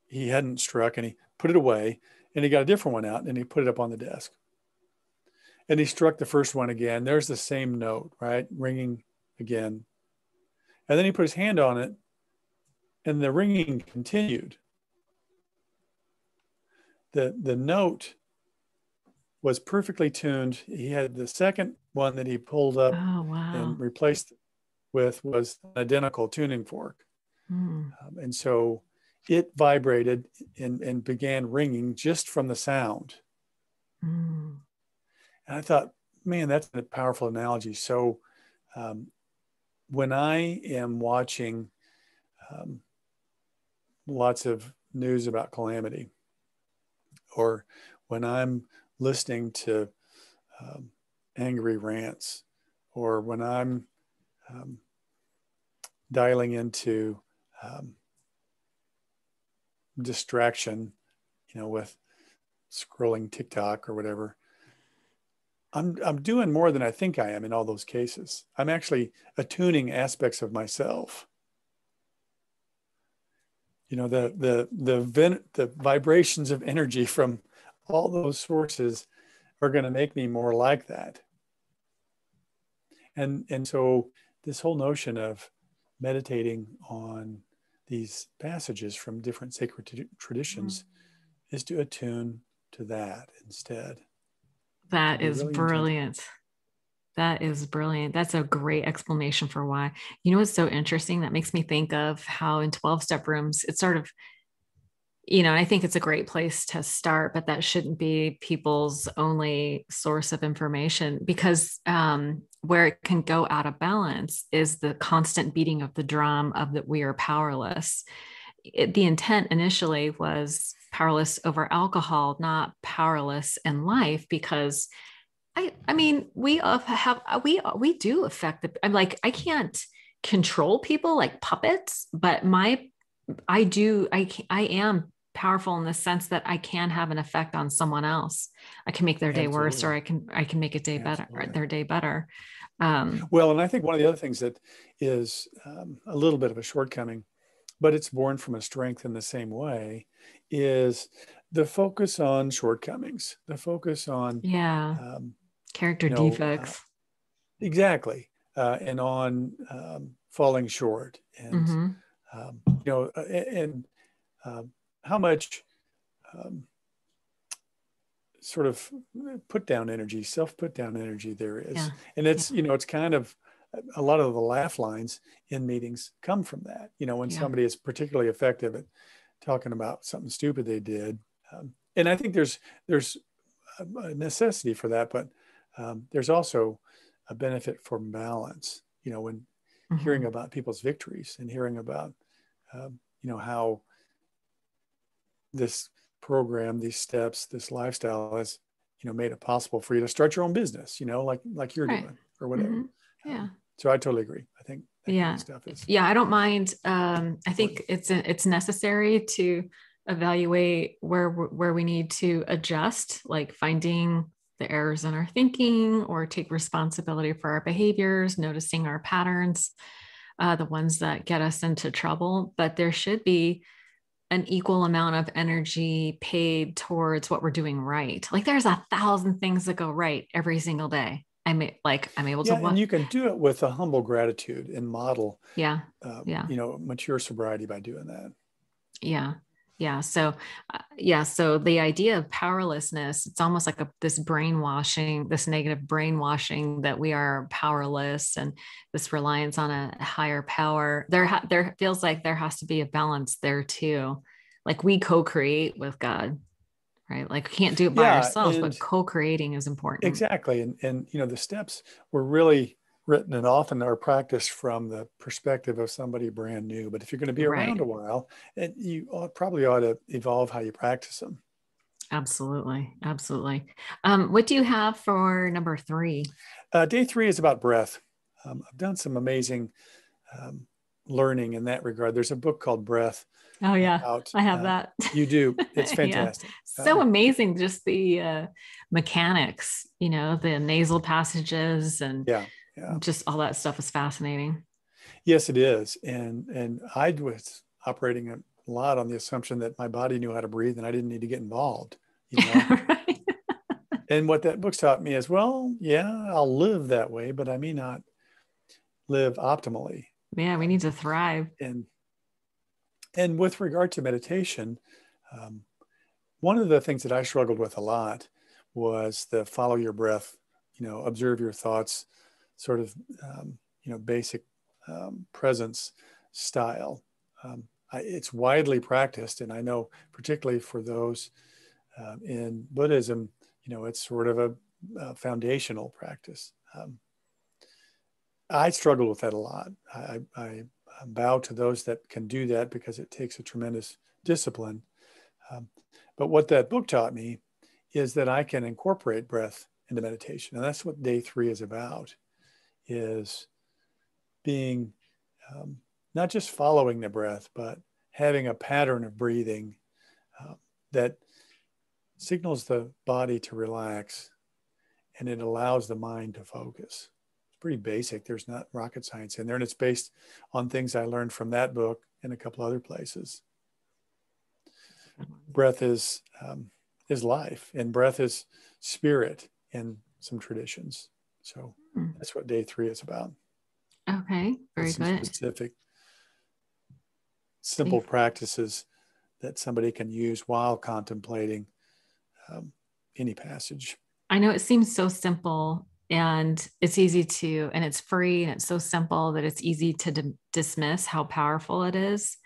he hadn't struck and he put it away, and he got a different one out and he put it up on the desk. And he struck the first one again. There's the same note, right? Ringing again. And then he put his hand on it and the ringing continued. The note was perfectly tuned. He had the second one that he pulled up Oh wow. and replaced with was an identical tuning fork. Mm. And so it vibrated and began ringing just from the sound. Mm. And I thought, man, that's a powerful analogy. So um, when I am watching um, lots of news about calamity, or when I'm listening to um, angry rants, or when I'm um, dialing into um, distraction, with scrolling TikTok or whatever, I'm doing more than I think I am in all those cases. I'm actually attuning aspects of myself. The vibrations of energy from all those sources are going to make me more like that. And so this whole notion of meditating on these passages from different sacred traditions is to attune to that instead, to That be is really intentional. brilliant. That is brilliant. That's a great explanation for why. You know what's so interesting? That makes me think of how in 12 step rooms, it's sort of, I think it's a great place to start, but that shouldn't be people's only source of information because where it can go out of balance is the constant beating of the drum of that we are powerless. The intent initially was powerless over alcohol, not powerless in life, because I mean, we do affect I'm like, I can't control people like puppets, but I am powerful in the sense that I can have an effect on someone else. I can make their day worse, or Absolutely. I can make a day better, or Absolutely. their day better. Um, Well, and I think one of the other things that is a little bit of a shortcoming, but it's born from a strength in the same way, is the focus on shortcomings, the focus on, yeah, um, character you know, defects. exactly, and on falling short, and Mm-hmm. and um, how much um, sort of put down energy, self put down energy there is. Yeah, And yeah, it's kind of a lot of the laugh lines in meetings come from that. When yeah. somebody is particularly effective at talking about something stupid they did. And I think there's a necessity for that, but there's also a benefit for balance, when Mm-hmm. hearing about people's victories and hearing about, how this program, these steps, this lifestyle has, made it possible for you to start your own business, like you're Right. doing or whatever. Mm-hmm. Yeah. So I totally agree. I think that kind of Yeah. stuff is Yeah. I don't mind. I think important. it's necessary to evaluate where we need to adjust, like finding the errors in our thinking or take responsibility for our behaviors, noticing our patterns, the ones that get us into trouble. But there should be an equal amount of energy paid towards what we're doing right. Like there's 1,000 things that go right every single day. I'm able to Yeah, and what? you can do it with a humble gratitude and model, Yeah, yeah, mature sobriety by doing that. yeah, yeah. So, yeah. So the idea of powerlessness, it's almost like this brainwashing, this negative brainwashing that we are powerless, and this reliance on a higher power. There feels like there has to be a balance there too. Like we co-create with God, right? Like we can't do it by Yeah, ourselves, but and co-creating is important. exactly. And the steps were really written and often are practiced from the perspective of somebody brand new. But if you're going to be around Right. a while, probably ought to evolve how you practice them. Absolutely. Absolutely. What do you have for number 3? Day 3 is about breath. I've done some amazing um, learning in that regard. There's a book called Breath Oh yeah, out. I have that. You do. It's Yeah. fantastic. So amazing. Just the mechanics, the nasal passages and Yeah. Yeah. just all that stuff is fascinating. Yes, it is. And I was operating a lot on the assumption that my body knew how to breathe and I didn't need to get involved, you know. Right. And what that book taught me is, well, yeah, I'll live that way, but I may not live optimally. Yeah, we need to thrive. And with regard to meditation, um, one of the things that I struggled with a lot was the follow your breath, observe your thoughts, sort of, basic presence style. It's widely practiced, and I know particularly for those in Buddhism, it's sort of a foundational practice. I struggle with that a lot. I bow to those that can do that because it takes a tremendous discipline. Um, but what that book taught me is that I can incorporate breath into meditation, and that's what day 3 is about: is being not just following the breath, but having a pattern of breathing that signals the body to relax and it allows the mind to focus. It's pretty basic. There's not rocket science in there, and it's based on things I learned from that book and a couple other places. Breath is life, and breath is spirit in some traditions. So that's what day 3 is about. Okay, With very some good. specific, simple practices that somebody can use while contemplating any passage. I know it seems so simple and it's easy to, and it's free and it's so simple that it's easy to dismiss how powerful it is,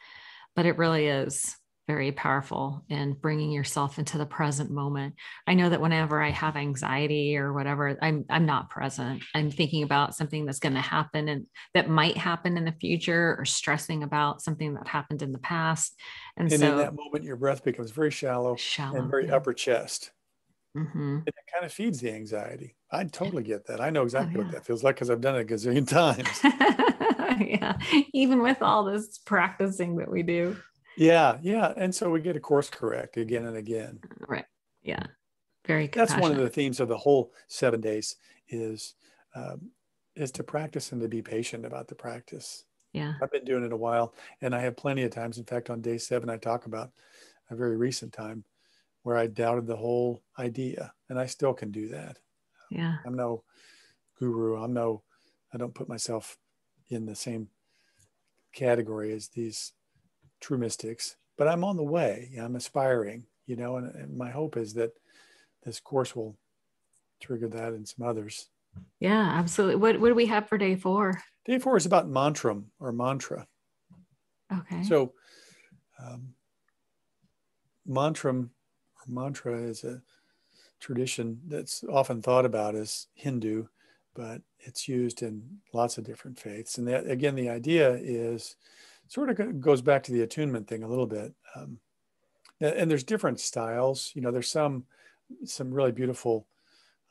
but it really is very powerful in bringing yourself into the present moment. I know that whenever I have anxiety or whatever, I'm not present. I'm thinking about something that's going to happen and that might happen in the future, or stressing about something that happened in the past. And And in so that moment, your breath becomes very shallow and shallow. very Yeah. upper chest. Mm-hmm. And it kind of feeds the anxiety. I totally get that. I know Oh exactly what yeah. that feels like because I've done it a gazillion times. Yeah. Even with all this practicing that we do. Yeah, yeah. And so we get a course correct again and again. Right. Yeah. Very That's one of compassionate. the themes of the whole 7 days is um, is to practice and to be patient about the practice. Yeah. I've been doing it a while, and I have plenty of times. In fact, on day 7, I talk about a very recent time where I doubted the whole idea, and I still can do that. Yeah. I'm no guru. I don't put myself in the same category as these true mystics, but I'm on the way. I'm aspiring, and my hope is that this course will trigger that in some others. Yeah, absolutely. What do we have for day 4? Day 4 is about mantram or mantra. Okay. So, um, mantram or mantra is a tradition that's often thought about as Hindu, but it's used in lots of different faiths. And that, again, the idea is sort of goes back to the attunement thing a little bit. And there's different styles. There's some really beautiful,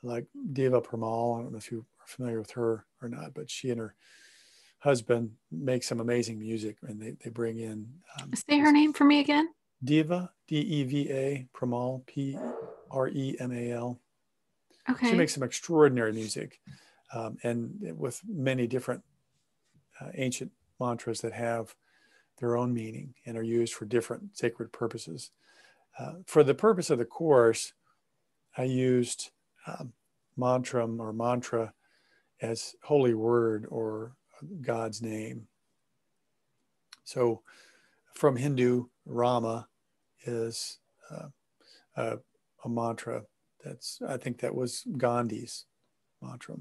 like Deva Premal. I don't know if you are familiar with her or not, but she and her husband make some amazing music, and they bring in Say her name for me again. Deva, Deva, Premal, Premal. She Okay. makes some extraordinary music, and with many different ancient mantras that have their own meaning and are used for different sacred purposes. For the purpose of the course, I used mantram or mantra as holy word or God's name. So from Hindu, Rama is a, a mantra I think that was Gandhi's mantra.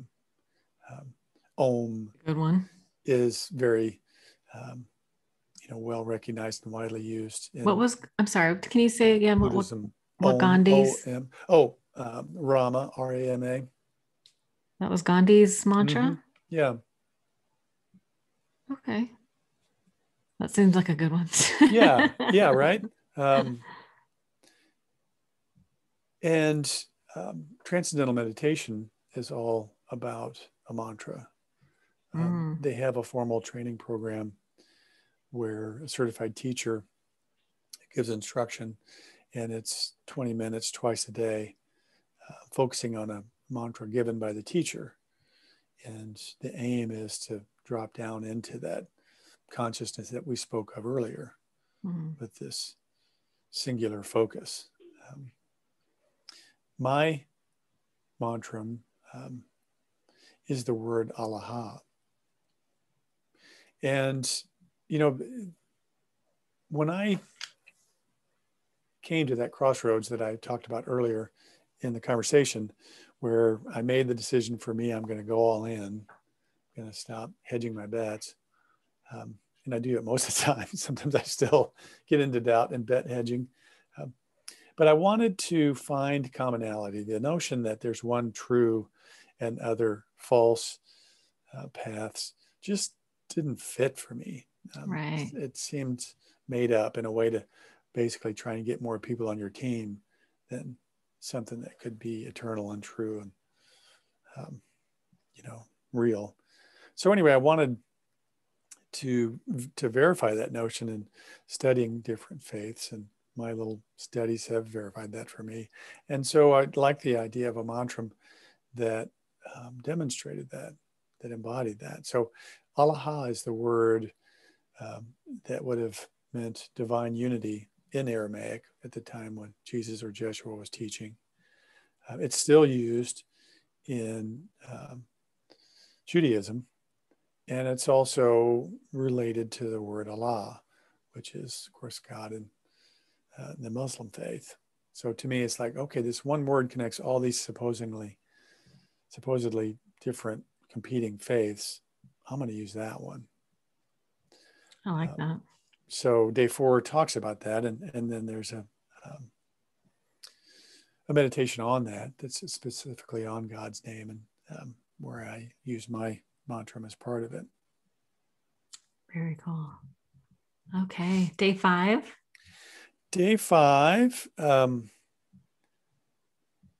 Om Good one. is very, um, well recognized and widely used What in was, I'm sorry, can you say again Buddhism. what Om, O Gandhi's, M. Oh, Rama, Rama. that was Gandhi's Mm-hmm. mantra? Yeah. Okay. That seems like a good one. Yeah. Yeah. Right. Um, and transcendental meditation is all about a mantra. Mm, They have a formal training program where a certified teacher gives instruction, and it's 20 minutes twice a day, focusing on a mantra given by the teacher. And the aim is to drop down into that consciousness that we spoke of earlier mm. with this singular focus. Um, my mantra is the word Allah. And, you know, when I came to that crossroads that I talked about earlier in the conversation, where I made the decision for me, I'm going to go all in, I'm going to stop hedging my bets. And I do it most of the time. Sometimes I still get into doubt and bet hedging. Um, but I wanted to find commonality, the notion that there's one true and other false paths just didn't fit for me. Right. It seemed made up in a way to basically try and get more people on your team than something that could be eternal and true and um, real. So anyway, I wanted to verify that notion in studying different faiths, and my little studies have verified that for me. And so I like the idea of a mantra that demonstrated that embodied that. So Allah is the word that would have meant divine unity in Aramaic at the time when Jesus or Joshua was teaching. It's still used in Judaism, and it's also related to the word Allah, which is, of course, God in the Muslim faith. So to me, it's like, okay, this one word connects all these supposedly different competing faiths. I'm going to use that one. I like that. So day 4 talks about that, and then there's a meditation on that that's specifically on God's name, and where I use my mantra as part of it. Very cool. Okay. Day 5. Day 5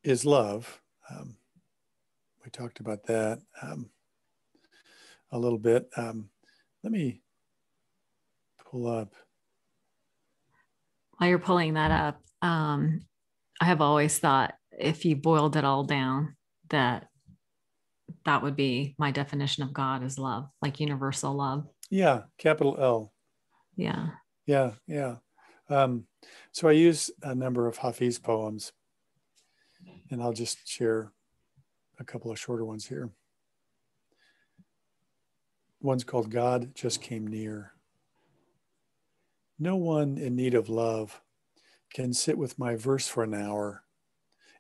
is love. We talked about that a little bit. Let me pull up While you're pulling that up, I have always thought if you boiled it all down, that that would be my definition of God is love, like universal love. Yeah, capital L. Yeah. Yeah, yeah. Um, so I use a number of Hafiz poems, and I'll just share a couple of shorter ones here. One's called God Just Came Near. No one in need of love can sit with my verse for an hour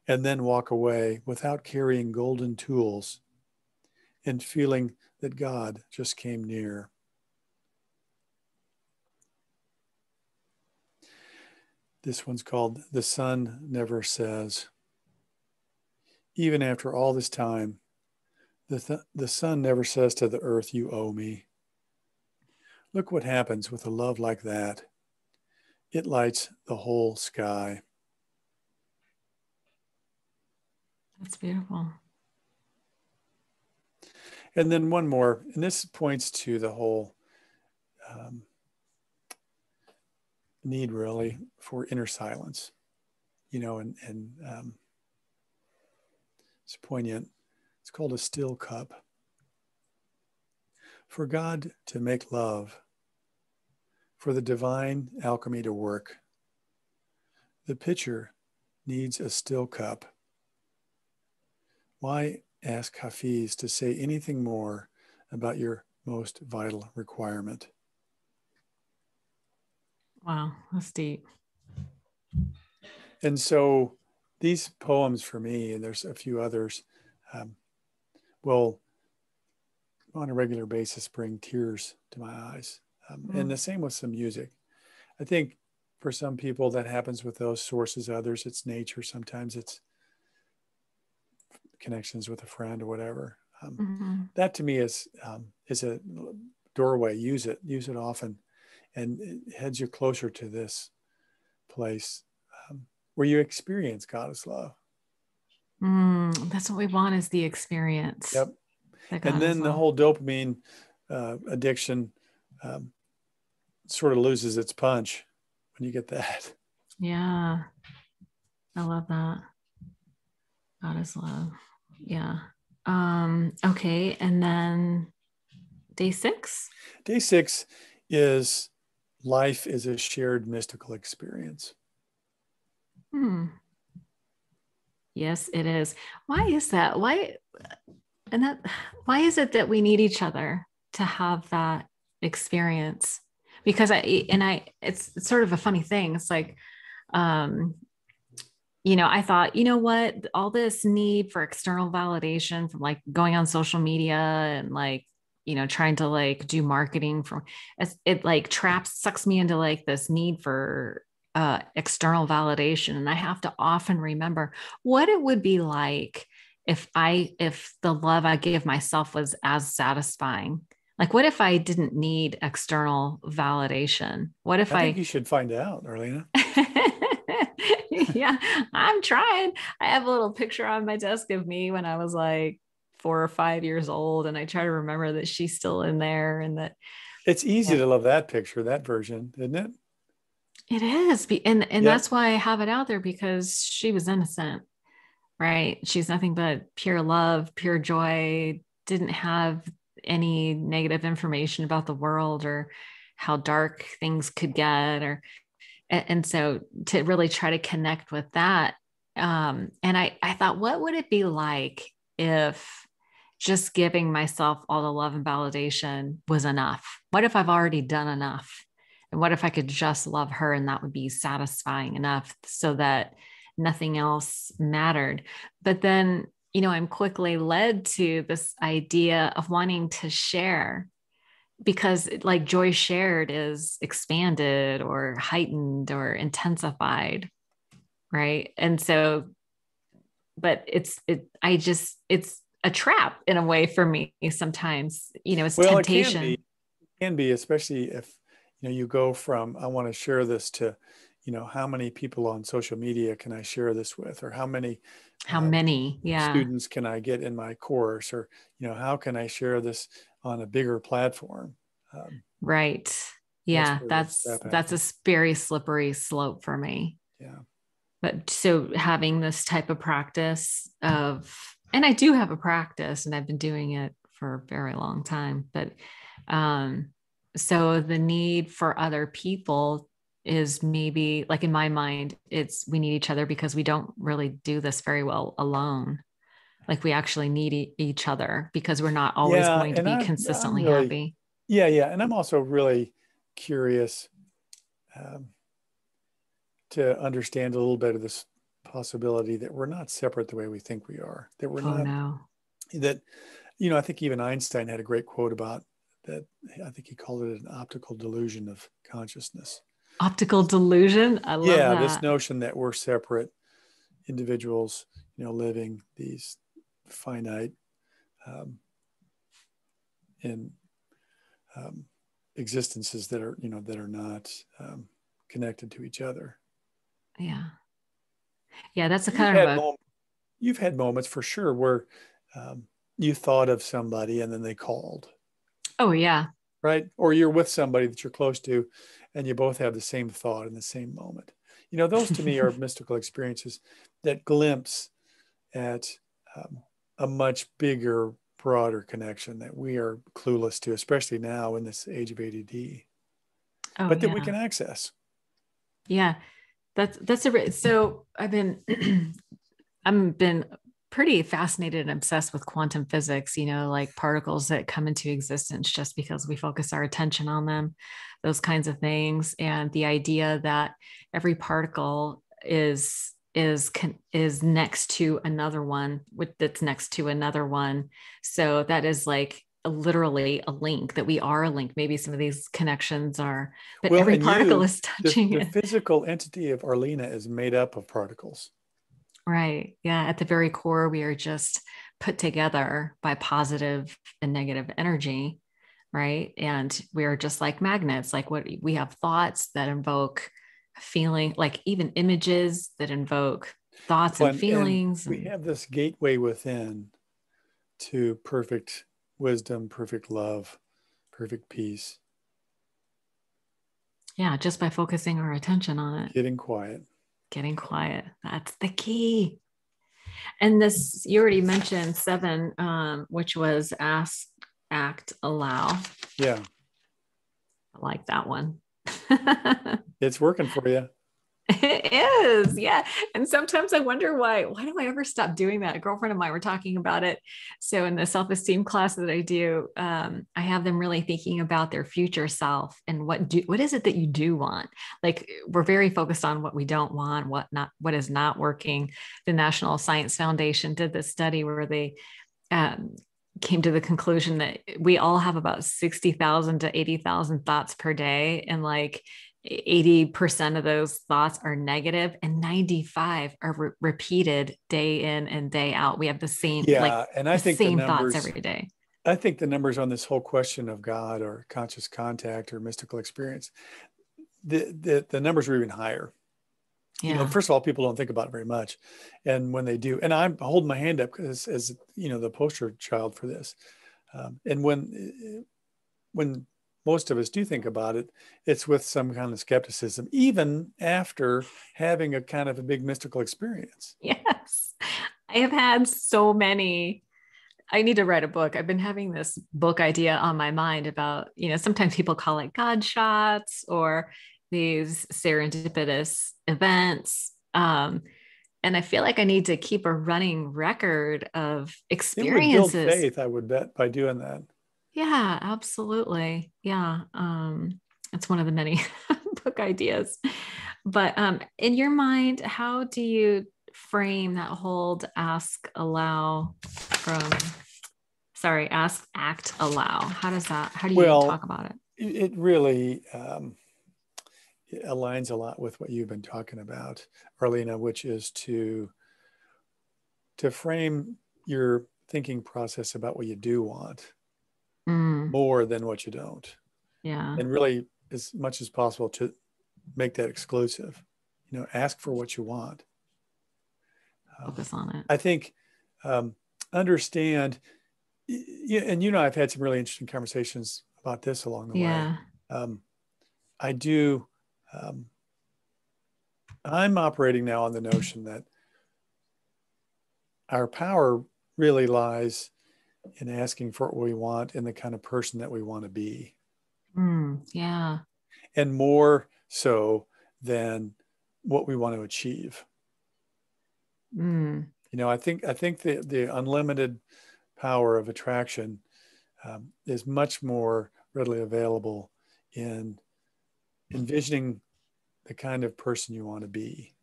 and then walk away without carrying golden tools and feeling that God just came near. This one's called The Sun Never Says. Even after all this time, the sun never says to the earth, you owe me. Look what happens with a love like that. It lights the whole sky. That's beautiful. And then one more, and this points to the whole um, need really for inner silence, and it's poignant. It's called A Still Cup. For God to make love, for the divine alchemy to work, the pitcher needs a still cup. Why ask Hafiz to say anything more about your most vital requirement? Wow, that's deep. And so these poems for me, and there's a few others, will on a regular basis bring tears to my eyes. And the same with some music. I think for some people that happens with those sources, others it's nature, sometimes it's connections with a friend or whatever. That to me is a doorway. Use it often, and it heads you closer to this place where you experience Goddess love. That's what we want is the experience Yep. that And God is then the love. whole dopamine addiction sort of loses its punch when you get that. Yeah, I love that. God is love. Yeah. Okay. And then day 6. Day 6 is life is a shared mystical experience. Yes, it is. Why is that? Why is it that we need each other to have that experience? Because it's sort of a funny thing. It's like, um, I thought, you know what, all this need for external validation from like going on social media and like, trying to like do marketing from it like sucks me into like this need for external validation. And I have to often remember what it would be like if the love I gave myself was as satisfying. Like, what if I didn't need external validation? What if I think I you should find out, Arlena. Yeah, I'm trying. I have a little picture on my desk of me when I was like 4 or 5 years old, and I try to remember that she's still in there and that It's easy yeah, to love that picture, that version, isn't it? it is. And Yep. that's why I have it out there because she was innocent, right? She's nothing but pure love, pure joy, didn't have any negative information about the world or how dark things could get or and so to really try to connect with that and I thought what would it be like if just giving myself all the love and validation was enough? What if I've already done enough? And what if I could just love her and that would be satisfying enough so that nothing else mattered? But then I'm quickly led to this idea of wanting to share because like joy shared is expanded or heightened or intensified, right? And so but it's a trap in a way for me sometimes. It's Well, it can be. temptation. It can be, especially if you go from I want to share this to how many people on social media can I share this with, or how many How many? Yeah. students can I get in my course, or how can I share this on a bigger platform? Right. Yeah, where that's crap that's happens. a very slippery slope for me. Yeah. But so having this type of practice of, and I do have a practice and I've been doing it for a very long time, but um, so the need for other people is maybe like in my mind, it's we need each other because we don't really do this very well alone. Like we actually need each other because we're not always Yeah. going to And be I'm consistently really, happy. yeah, yeah. And I'm also really curious um, to understand a little bit of this possibility that we're not separate the way we think we are, that we're Oh not, no. that, I think even Einstein had a great quote about that. I think he called it an optical delusion of consciousness. Optical delusion. I love Yeah, this that. notion that we're separate individuals, living these finite um, and um, existences that are, that are not connected to each other. Yeah. Yeah, that's a You've kind of had a, moments, you've had moments for sure where um, you thought of somebody and then they called, oh yeah. right? Or you're with somebody that you're close to, and you both have the same thought in the same moment. Those to me are mystical experiences that glimpse at um, a much bigger, broader connection that we are clueless to, especially now in this age of ADD, Oh but that we yeah. can access. Yeah. That's a so I've been I've been pretty fascinated and obsessed with quantum physics, like particles that come into existence just because we focus our attention on them, those kinds of things. And the idea that every particle is next to another one that's next to another one. So that is like literally a link, that we are a link. Maybe some of these connections are, but Well, every and particle you, is touching the it. physical entity of Arlena is made up of particles. Right. Yeah. At the very core, we are just put together by positive and negative energy. Right. And we are just like magnets, like what we have thoughts that invoke feeling, like even images that invoke thoughts Well, and and feelings. we And have this gateway within to perfect wisdom, perfect love, perfect peace, yeah, just by focusing our attention on it, getting quiet. getting quiet. That's the key. And this, you already mentioned seven, which was ask, act, allow. Yeah, I like that one. it's working for you. It is, yeah. And sometimes I wonder why do I ever stop doing that? A girlfriend of mine were talking about it. So in the self-esteem class that I do, I have them really thinking about their future self and what is it that you do want? Like we're very focused on what we don't want, what is not working. The National Science Foundation did this study where they um, came to the conclusion that we all have about 60,000 to 80,000 thoughts per day. And like 80% of those thoughts are negative and 95 are repeated day in and day out. We have Yeah, and the same thoughts every day. I think the numbers on this whole question of God or conscious contact or mystical experience, the numbers are even higher. Yeah. First of all, people don't think about it very much. And when they do, and I'm holding my hand up as the poster child for this. And when most of us do think about it, it's with some kind of skepticism, even after having a kind of a big mystical experience. Yes. I have had so many. I need to write a book. I've been having this book idea on my mind about, sometimes people call it God shots or these serendipitous events. And I feel like I need to keep a running record of It would build experiences. faith, I would bet, by doing that. Yeah, absolutely. Yeah. It's one of the many book ideas. But in your mind, how do you frame that hold, ask, allow from, sorry, ask, act, allow? How do you Well, talk about it? it really it aligns a lot with what you've been talking about, Arlena, which is to frame your thinking process about what you do want Mm, more than what you don't, yeah, and really as much as possible to make that exclusive. Ask for what you want. focus on it. I think um, understand, and I've had some really interesting conversations about this along the way. Yeah. Um, I do, um, I'm operating now on the notion that our power really lies in asking for what we want and the kind of person that we want to be. Yeah. And more so than what we want to achieve. Mm, I think the unlimited power of attraction is much more readily available in envisioning the kind of person you want to be,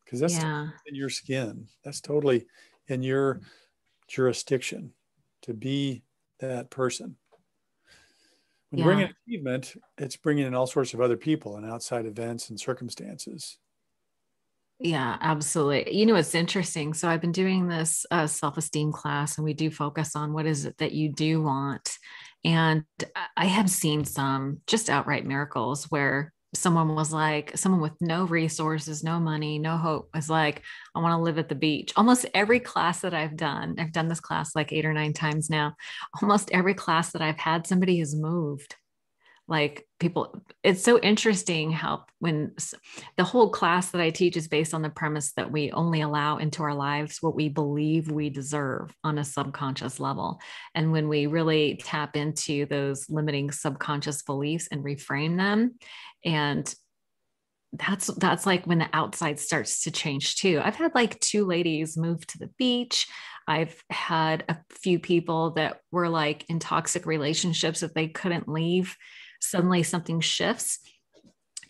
because that's yeah. in your skin. That's totally in your jurisdiction to be that person. When you bring in Yeah. achievement, it's bringing in all sorts of other people and outside events and circumstances. Yeah, absolutely. It's interesting. So I've been doing this self-esteem class, and we do focus on what is it that you do want. And I have seen some just outright miracles where someone with no resources, no money, no hope was like, I want to live at the beach. Almost every class that I've done this class like 8 or 9 times now. Almost every class that I've had, somebody has moved. Like people, it's so interesting how when the whole class that I teach is based on the premise that we only allow into our lives what we believe we deserve on a subconscious level. And when we really tap into those limiting subconscious beliefs and reframe them, and that's like when the outside starts to change too. I've had like 2 ladies move to the beach. I've had a few people that were like in toxic relationships that they couldn't leave. Suddenly something shifts.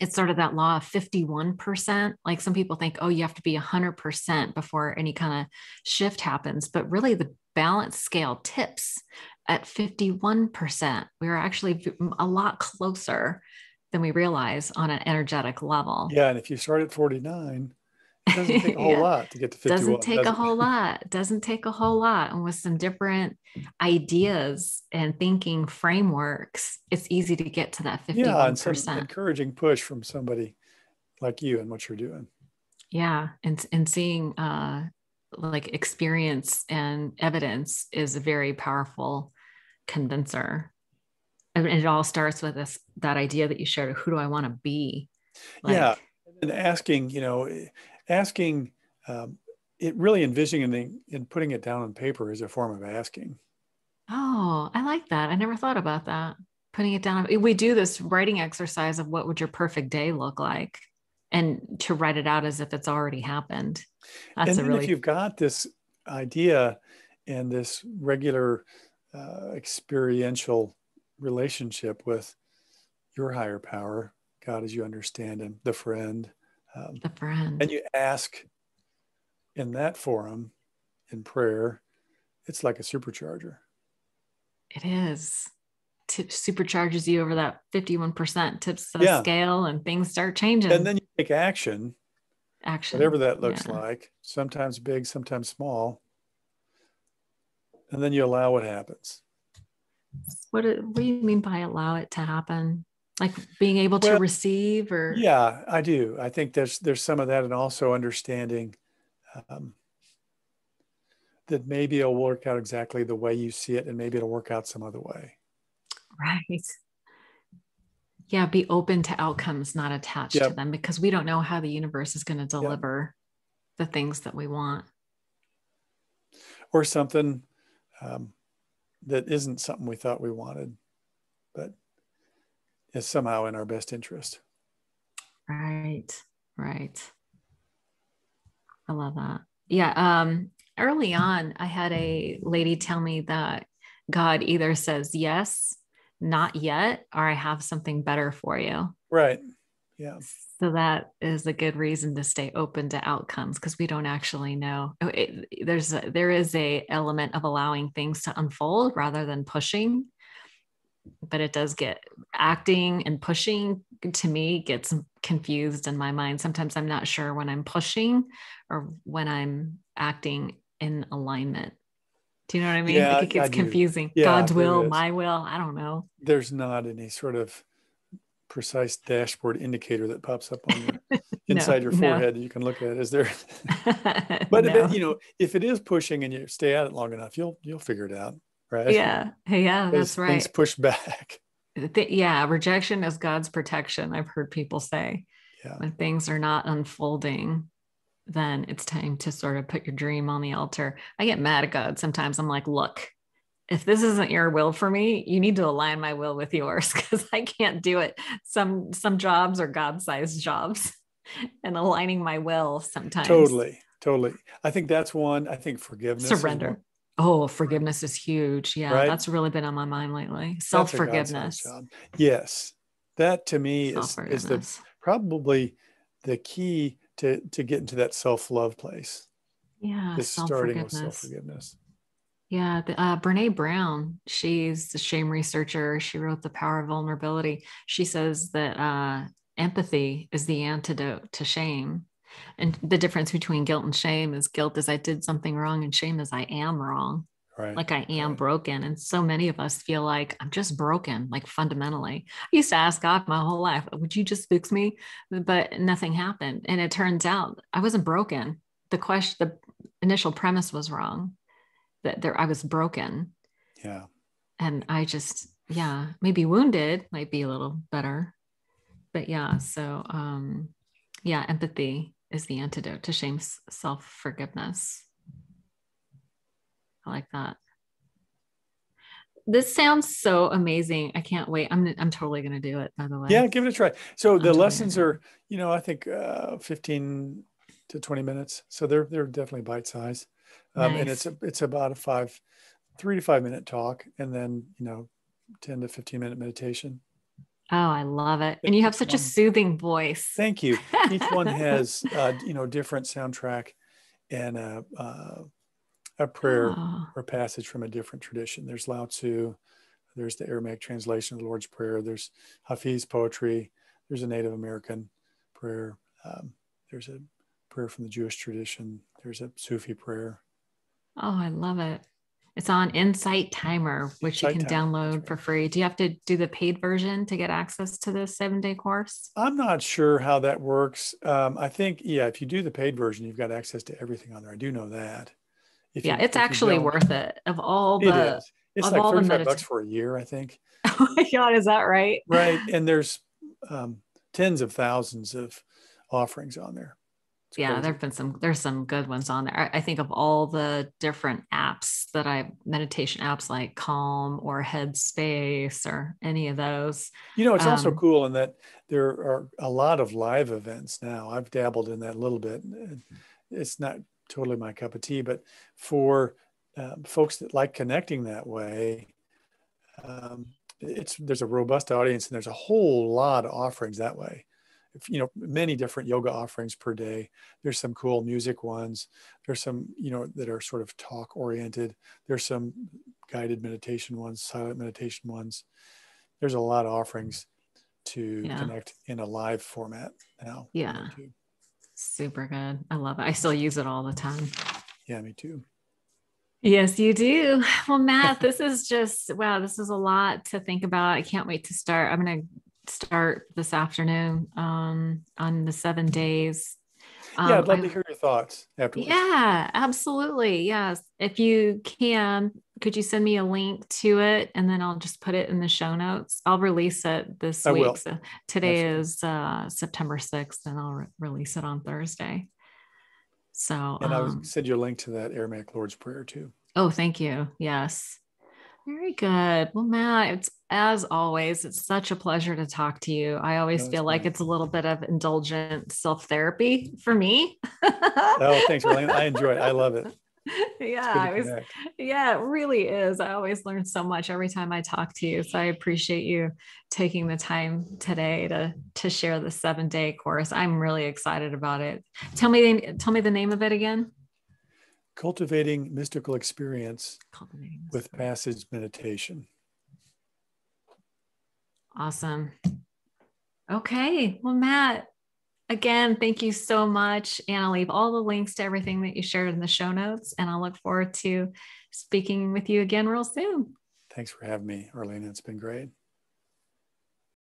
It's sort of that law of 51%. Like some people think, oh, you have to be 100% before any kind of shift happens. But really, the balance scale tips at 51%. We're actually a lot closer than we realize on an energetic level. Yeah, and if you start at 49, it doesn't take a whole Yeah. lot to get to Doesn't 51, take does a it? whole lot. Doesn't take a whole lot. And with some different ideas and thinking frameworks, it's easy to get to that Yeah, and some 51%. encouraging push from somebody like you and what you're doing. Yeah. And seeing like experience and evidence is a very powerful convincer. And it all starts with that idea that you shared of who do I want to be? Yeah, Like, and asking, asking, um, it really envisioning and putting it down on paper is a form of asking. oh, I like that. I never thought about that. Putting it down. We do this writing exercise of what would your perfect day look like, and to write it out as if it's already happened. That's And a then if really, you've got this idea and this regular experiential relationship with your higher power, God as you understand him, the friend, um, the friend. and you ask in that forum in prayer, it's like a supercharger. It is. Supercharges you over that 51%, tips the Yeah. scale, and things start And changing. then you take action, whatever Action. that looks Yeah. like, sometimes big, sometimes small. And then you allow what happens. What do you mean by allow it to happen? Like being able to Well, receive, or yeah, I do. I think there's some of that, and also understanding um, that maybe it'll work out exactly the way you see it, and maybe it'll work out some other way. right. Yeah, be open to outcomes, not attached to Yep. them, because we don't know how the universe is going to Yep. deliver the things that we want. Or something um, that isn't something we thought we wanted, but is somehow in our best interest. Right. Right. I love that. Yeah. Early on, I had a lady tell me that God either says yes, not yet, or I have something better for you. Right. Yeah. So that is a good reason to stay open to outcomes, because we don't actually know. There is a element of allowing things to unfold rather than pushing, but it does get acting and pushing to me gets confused in my mind. Sometimes I'm not sure when I'm pushing or when I'm acting in alignment. Do you know what I mean? Like Yeah, it I gets do. confusing. Yeah, God's there will, is. my will. I don't know. There's not any sort of precise dashboard indicator that pops up on your No, inside your no, forehead that you can look at. Is there? But no. if it is pushing and you stay at it long enough, you'll figure it out, right? Yeah. Hey, yeah, that's Because things right. push back. Yeah, rejection is God's protection. I've heard people say Yeah, when things are not unfolding, then it's time to sort of put your dream on the altar. I get mad at God sometimes. I'm like, look, if this isn't your will for me, you need to align my will with yours because I can't do it. Some jobs are God-sized jobs, and aligning my will sometimes. totally, totally. I think that's one. I think forgiveness is one, Surrender. Oh, forgiveness is huge. Yeah, right? that's really been on my mind lately. That's a God-sized Self-forgiveness. job. Yes, that to me is the Self-forgiveness. probably the key to get into that self-love place. Yeah, This starting with self-forgiveness. self-forgiveness. Yeah, Brene Brown, she's a shame researcher. She wrote The Power of Vulnerability. She says that empathy is the antidote to shame. And the difference between guilt and shame is guilt is I did something wrong, and shame is I am wrong. Right. Like I am Right. broken. And so many of us feel like I'm just broken, like fundamentally. I used to ask God my whole life, would you just fix me? But nothing happened. And it turns out I wasn't broken. The initial premise was wrong, that I was broken. Yeah. And I just, yeah, maybe wounded might be a little better. But yeah, so yeah, empathy is the antidote to shame, self-forgiveness. I like that. This sounds so amazing. I can't wait. I'm totally gonna do it, by the way. Yeah, give it a try. So I'm the totally gonna lessons do it. are, I think 15 to 20 minutes. So they're definitely bite size. And Nice. it's about a 3 to 5 minute talk, and then 10 to 15 minute meditation. Oh, I love it. And And you have each such a one, soothing voice. thank you. Each one has different soundtrack and a prayer Oh, or passage from a different tradition. There's Lao Tzu, there's the Aramaic translation of the Lord's Prayer, there's Hafiz poetry, there's a Native American prayer, there's a prayer from the Jewish tradition, there's a Sufi prayer. oh, I love it. It's on Insight Timer, which you Insight can Timer, that's download right. for free. Do you have to do the paid version to get access to the 7-day course? I'm not sure how that works. I think, yeah, if you do the paid version, you've got access to everything on there. I do know that. If Yeah, you it's if you actually don't, worth it. it is. It's Of like all the $35 meditation. for a year, I think. Oh my God, is that right? Right. And there's tens of thousands of offerings on there. It's Yeah, crazy. there's some good ones on there. I think of all the different apps that meditation apps like Calm or Headspace or any of those. It's also Um, cool in that there are a lot of live events now. I've dabbled in that a little bit. It's not totally my cup of tea, but for folks that like connecting that way, um, there's a robust audience, and there's a whole lot of offerings that way. Many different yoga offerings per day. There's some cool music ones. There's some that are sort of talk oriented. There's some guided meditation ones, silent meditation ones. There's a lot of offerings to yeah, connect in a live format now on there yeah, too. super good. I love it. I still use it all the time. Yeah, me too. Yes, you do. Well, Matt, this is just, wow, this is a lot to think about. I can't wait to start. I'm going to start this afternoon on the 7 days. Yeah, I'd love to I hear your thoughts afterwards. Yeah, absolutely. Yes. If you can, could you send me a link to it and then I'll just put it in the show notes? I'll release it this I week. will. So today Absolutely. is September 6th and I'll release it on Thursday. So, And I would send you a link to that Aramaic Lord's Prayer too. oh, thank you. Yes. Very good. Well, Matt, it's as always, it's such a pleasure to talk to you. I always No, it's feel like fine. it's a little bit of indulgent self therapy for me. Oh, thanks, Marlene. I enjoy it. I love it. Yeah, It's good to connect. yeah, it really is. I always learn so much every time I talk to you. So I appreciate you taking the time today to share the 7-day course. I'm really excited about it. Tell me the name of it again. Cultivating mystical experience Cultivating this. with passage meditation. Awesome. Okay. Well, Matt, again, thank you so much. And I'll leave all the links to everything that you shared in the show notes. And I'll look forward to speaking with you again real soon. Thanks for having me, Arlene. It's been great.